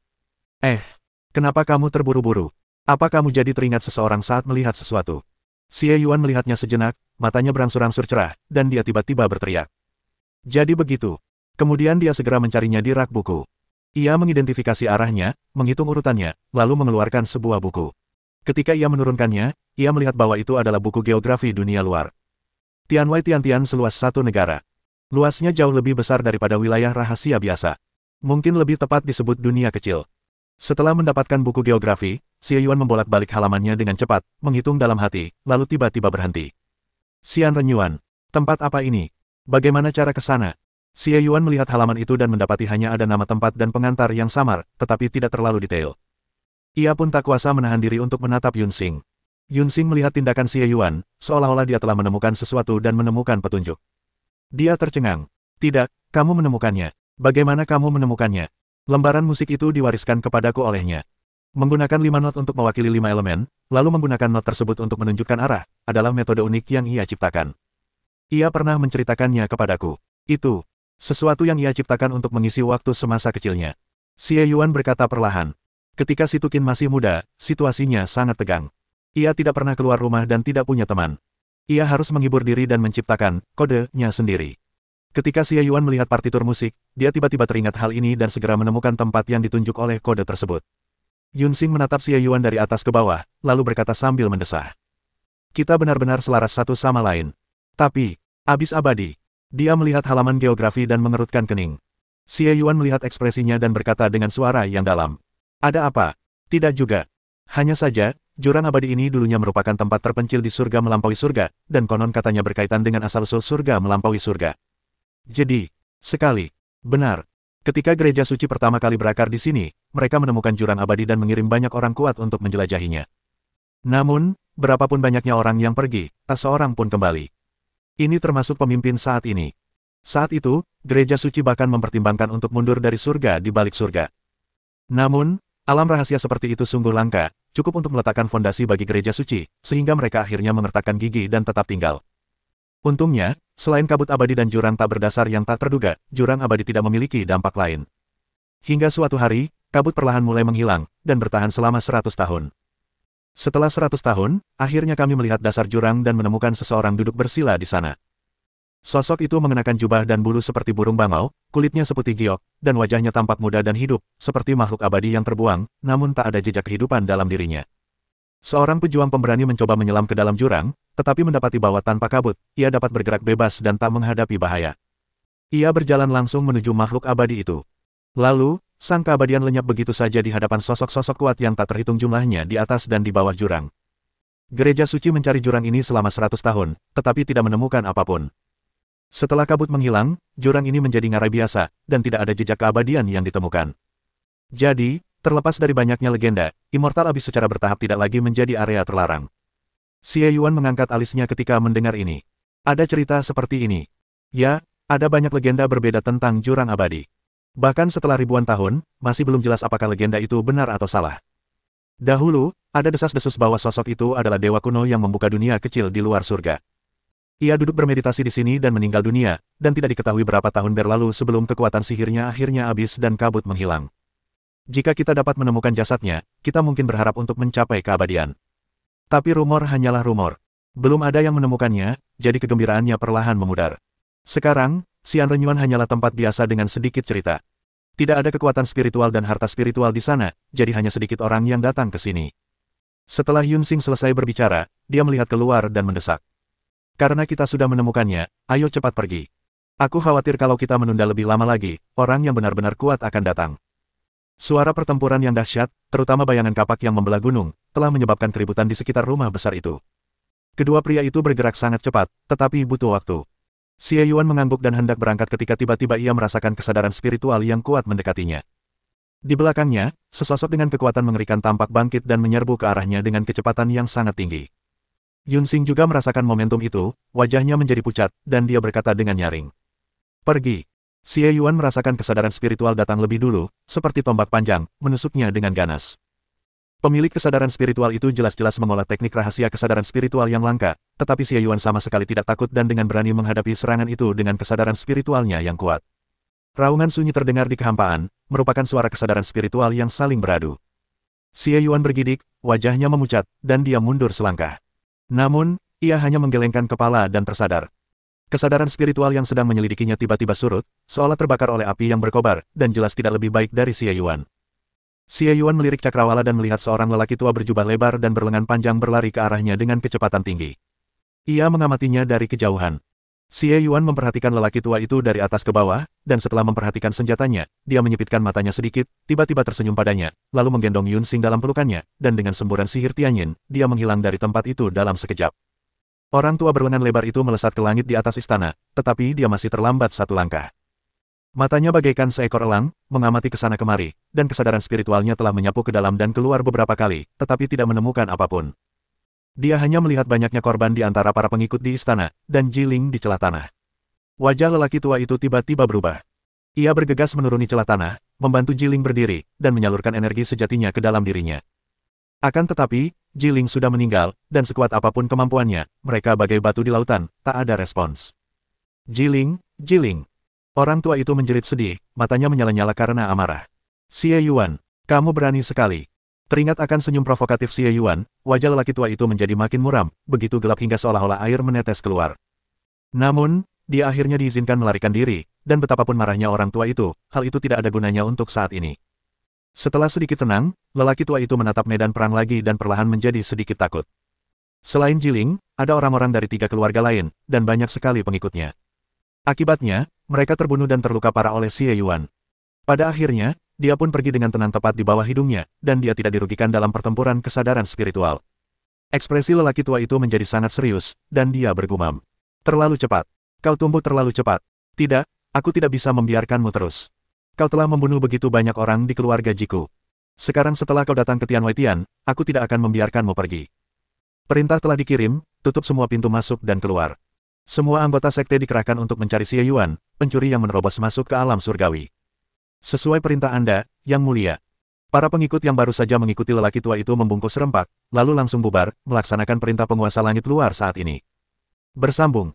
Kenapa kamu terburu-buru? Apa kamu jadi teringat seseorang saat melihat sesuatu? Xie Yuan melihatnya sejenak, matanya berangsur-angsur cerah, dan dia tiba-tiba berteriak. Jadi begitu. Kemudian dia segera mencarinya di rak buku. Ia mengidentifikasi arahnya, menghitung urutannya, lalu mengeluarkan sebuah buku. Ketika ia menurunkannya, ia melihat bahwa itu adalah buku geografi dunia luar. Tianwei Tiantian seluas satu negara. Luasnya jauh lebih besar daripada wilayah rahasia biasa. Mungkin lebih tepat disebut dunia kecil. Setelah mendapatkan buku geografi, Xie Yuan membolak-balik halamannya dengan cepat, menghitung dalam hati, lalu tiba-tiba berhenti. Xian Renyuan. Tempat apa ini? Bagaimana cara ke sana? Xie Yuan melihat halaman itu dan mendapati hanya ada nama tempat dan pengantar yang samar, tetapi tidak terlalu detail. Ia pun tak kuasa menahan diri untuk menatap Yun Xing. Yun Xing melihat tindakan Xie Yuan, seolah-olah dia telah menemukan sesuatu dan menemukan petunjuk. Dia tercengang. Tidak, kamu menemukannya. Bagaimana kamu menemukannya? Lembaran musik itu diwariskan kepadaku olehnya. Menggunakan 5 not untuk mewakili 5 elemen, lalu menggunakan not tersebut untuk menunjukkan arah, adalah metode unik yang ia ciptakan. Ia pernah menceritakannya kepadaku. Itu sesuatu yang ia ciptakan untuk mengisi waktu semasa kecilnya. Xie Yuan berkata perlahan. Ketika Si Tukin masih muda, situasinya sangat tegang. Ia tidak pernah keluar rumah dan tidak punya teman. Ia harus menghibur diri dan menciptakan kodenya sendiri. Ketika Xie Yuan melihat partitur musik, dia tiba-tiba teringat hal ini dan segera menemukan tempat yang ditunjuk oleh kode tersebut. Yun Xing menatap Xie Yuan dari atas ke bawah, lalu berkata sambil mendesah. Kita benar-benar selaras satu sama lain. Tapi, abis abadi. Dia melihat halaman geografi dan mengerutkan kening. Xie Yuan melihat ekspresinya dan berkata dengan suara yang dalam. Ada apa? Tidak juga. Hanya saja, jurang abadi ini dulunya merupakan tempat terpencil di surga melampaui surga, dan konon katanya berkaitan dengan asal-usul surga melampaui surga. Jadi, sekali. Benar. Ketika gereja suci pertama kali berakar di sini, mereka menemukan jurang abadi dan mengirim banyak orang kuat untuk menjelajahinya. Namun, berapapun banyaknya orang yang pergi, tak seorang pun kembali. Ini termasuk pemimpin saat ini. Saat itu, gereja suci bahkan mempertimbangkan untuk mundur dari surga di balik surga. Namun, alam rahasia seperti itu sungguh langka, cukup untuk meletakkan fondasi bagi gereja suci, sehingga mereka akhirnya mengertakkan gigi dan tetap tinggal. Untungnya, selain kabut abadi dan jurang tak berdasar yang tak terduga, jurang abadi tidak memiliki dampak lain. Hingga suatu hari, kabut perlahan mulai menghilang, dan bertahan selama 100 tahun. Setelah 100 tahun, akhirnya kami melihat dasar jurang dan menemukan seseorang duduk bersila di sana. Sosok itu mengenakan jubah dan bulu seperti burung bangau, kulitnya seputih giok, dan wajahnya tampak muda dan hidup, seperti makhluk abadi yang terbuang, namun tak ada jejak kehidupan dalam dirinya. Seorang pejuang pemberani mencoba menyelam ke dalam jurang, tetapi mendapati bahwa tanpa kabut, ia dapat bergerak bebas dan tak menghadapi bahaya. Ia berjalan langsung menuju makhluk abadi itu. Lalu, sang keabadian lenyap begitu saja di hadapan sosok-sosok kuat yang tak terhitung jumlahnya di atas dan di bawah jurang. Gereja suci mencari jurang ini selama 100 tahun, tetapi tidak menemukan apapun. Setelah kabut menghilang, jurang ini menjadi ngarai biasa, dan tidak ada jejak keabadian yang ditemukan. Jadi, terlepas dari banyaknya legenda, Immortal Abyss secara bertahap tidak lagi menjadi area terlarang. Xie Yuan mengangkat alisnya ketika mendengar ini. Ada cerita seperti ini. Ya, ada banyak legenda berbeda tentang jurang abadi. Bahkan setelah ribuan tahun, masih belum jelas apakah legenda itu benar atau salah. Dahulu, ada desas-desus bahwa sosok itu adalah dewa kuno yang membuka dunia kecil di luar surga. Ia duduk bermeditasi di sini dan meninggal dunia, dan tidak diketahui berapa tahun berlalu sebelum kekuatan sihirnya akhirnya habis dan kabut menghilang. Jika kita dapat menemukan jasadnya, kita mungkin berharap untuk mencapai keabadian. Tapi rumor hanyalah rumor. Belum ada yang menemukannya, jadi kegembiraannya perlahan memudar. Sekarang, Xian Renyuan hanyalah tempat biasa dengan sedikit cerita. Tidak ada kekuatan spiritual dan harta spiritual di sana, jadi hanya sedikit orang yang datang ke sini. Setelah Yun Xing selesai berbicara, dia melihat keluar dan mendesak. Karena kita sudah menemukannya, ayo cepat pergi. Aku khawatir kalau kita menunda lebih lama lagi, orang yang benar-benar kuat akan datang. Suara pertempuran yang dahsyat, terutama bayangan kapak yang membelah gunung, telah menyebabkan keributan di sekitar rumah besar itu. Kedua pria itu bergerak sangat cepat, tetapi butuh waktu. Xie Yuan mengangguk dan hendak berangkat ketika tiba-tiba ia merasakan kesadaran spiritual yang kuat mendekatinya. Di belakangnya, sesosok dengan kekuatan mengerikan tampak bangkit dan menyerbu ke arahnya dengan kecepatan yang sangat tinggi. Yunxing juga merasakan momentum itu, wajahnya menjadi pucat, dan dia berkata dengan nyaring. Pergi. Xie Yuan merasakan kesadaran spiritual datang lebih dulu, seperti tombak panjang, menusuknya dengan ganas. Pemilik kesadaran spiritual itu jelas-jelas mengolah teknik rahasia kesadaran spiritual yang langka, tetapi Xie Yuan sama sekali tidak takut dan dengan berani menghadapi serangan itu dengan kesadaran spiritualnya yang kuat. Raungan sunyi terdengar di kehampaan, merupakan suara kesadaran spiritual yang saling beradu. Xie Yuan bergidik, wajahnya memucat, dan dia mundur selangkah. Namun, ia hanya menggelengkan kepala dan tersadar. Kesadaran spiritual yang sedang menyelidikinya tiba-tiba surut, seolah terbakar oleh api yang berkobar, dan jelas tidak lebih baik dari Xie Yuan. Xie Yuan melirik cakrawala dan melihat seorang lelaki tua berjubah lebar dan berlengan panjang berlari ke arahnya dengan kecepatan tinggi. Ia mengamatinya dari kejauhan. Xie Yuan memperhatikan lelaki tua itu dari atas ke bawah, dan setelah memperhatikan senjatanya, dia menyipitkan matanya sedikit, tiba-tiba tersenyum padanya, lalu menggendong Yunxing dalam pelukannya, dan dengan semburan sihir Tianyin, dia menghilang dari tempat itu dalam sekejap. Orang tua berlengan lebar itu melesat ke langit di atas istana, tetapi dia masih terlambat satu langkah. Matanya bagaikan seekor elang, mengamati ke sana kemari, dan kesadaran spiritualnya telah menyapu ke dalam dan keluar beberapa kali, tetapi tidak menemukan apapun. Dia hanya melihat banyaknya korban di antara para pengikut di istana, dan Jiling di celah tanah. Wajah lelaki tua itu tiba-tiba berubah. Ia bergegas menuruni celah tanah, membantu Jiling berdiri, dan menyalurkan energi sejatinya ke dalam dirinya. Akan tetapi, Jiling sudah meninggal, dan sekuat apapun kemampuannya, mereka bagai batu di lautan, tak ada respons. Jiling, Jiling. Orang tua itu menjerit sedih, matanya menyala-nyala karena amarah. Xie Yuan, kamu berani sekali. Teringat akan senyum provokatif Xie Yuan, wajah lelaki tua itu menjadi makin muram, begitu gelap hingga seolah-olah air menetes keluar. Namun, dia akhirnya diizinkan melarikan diri, dan betapapun marahnya orang tua itu, hal itu tidak ada gunanya untuk saat ini. Setelah sedikit tenang, lelaki tua itu menatap medan perang lagi dan perlahan menjadi sedikit takut. Selain Jiling, ada orang-orang dari 3 keluarga lain, dan banyak sekali pengikutnya. Akibatnya, mereka terbunuh dan terluka parah oleh Xie Yuan. Pada akhirnya, dia pun pergi dengan tenang tepat di bawah hidungnya, dan dia tidak dirugikan dalam pertempuran kesadaran spiritual. Ekspresi lelaki tua itu menjadi sangat serius, dan dia bergumam. Terlalu cepat. Kau tumbuh terlalu cepat. Tidak, aku tidak bisa membiarkanmu terus. Kau telah membunuh begitu banyak orang di keluarga Jiku. Sekarang setelah kau datang ke Tian Weitian, aku tidak akan membiarkanmu pergi. Perintah telah dikirim, tutup semua pintu masuk dan keluar. Semua anggota sekte dikerahkan untuk mencari Xie Yuan, pencuri yang menerobos masuk ke alam surgawi. Sesuai perintah Anda, Yang Mulia. Para pengikut yang baru saja mengikuti lelaki tua itu membungkus serempak, lalu langsung bubar, melaksanakan perintah penguasa langit luar saat ini. Bersambung.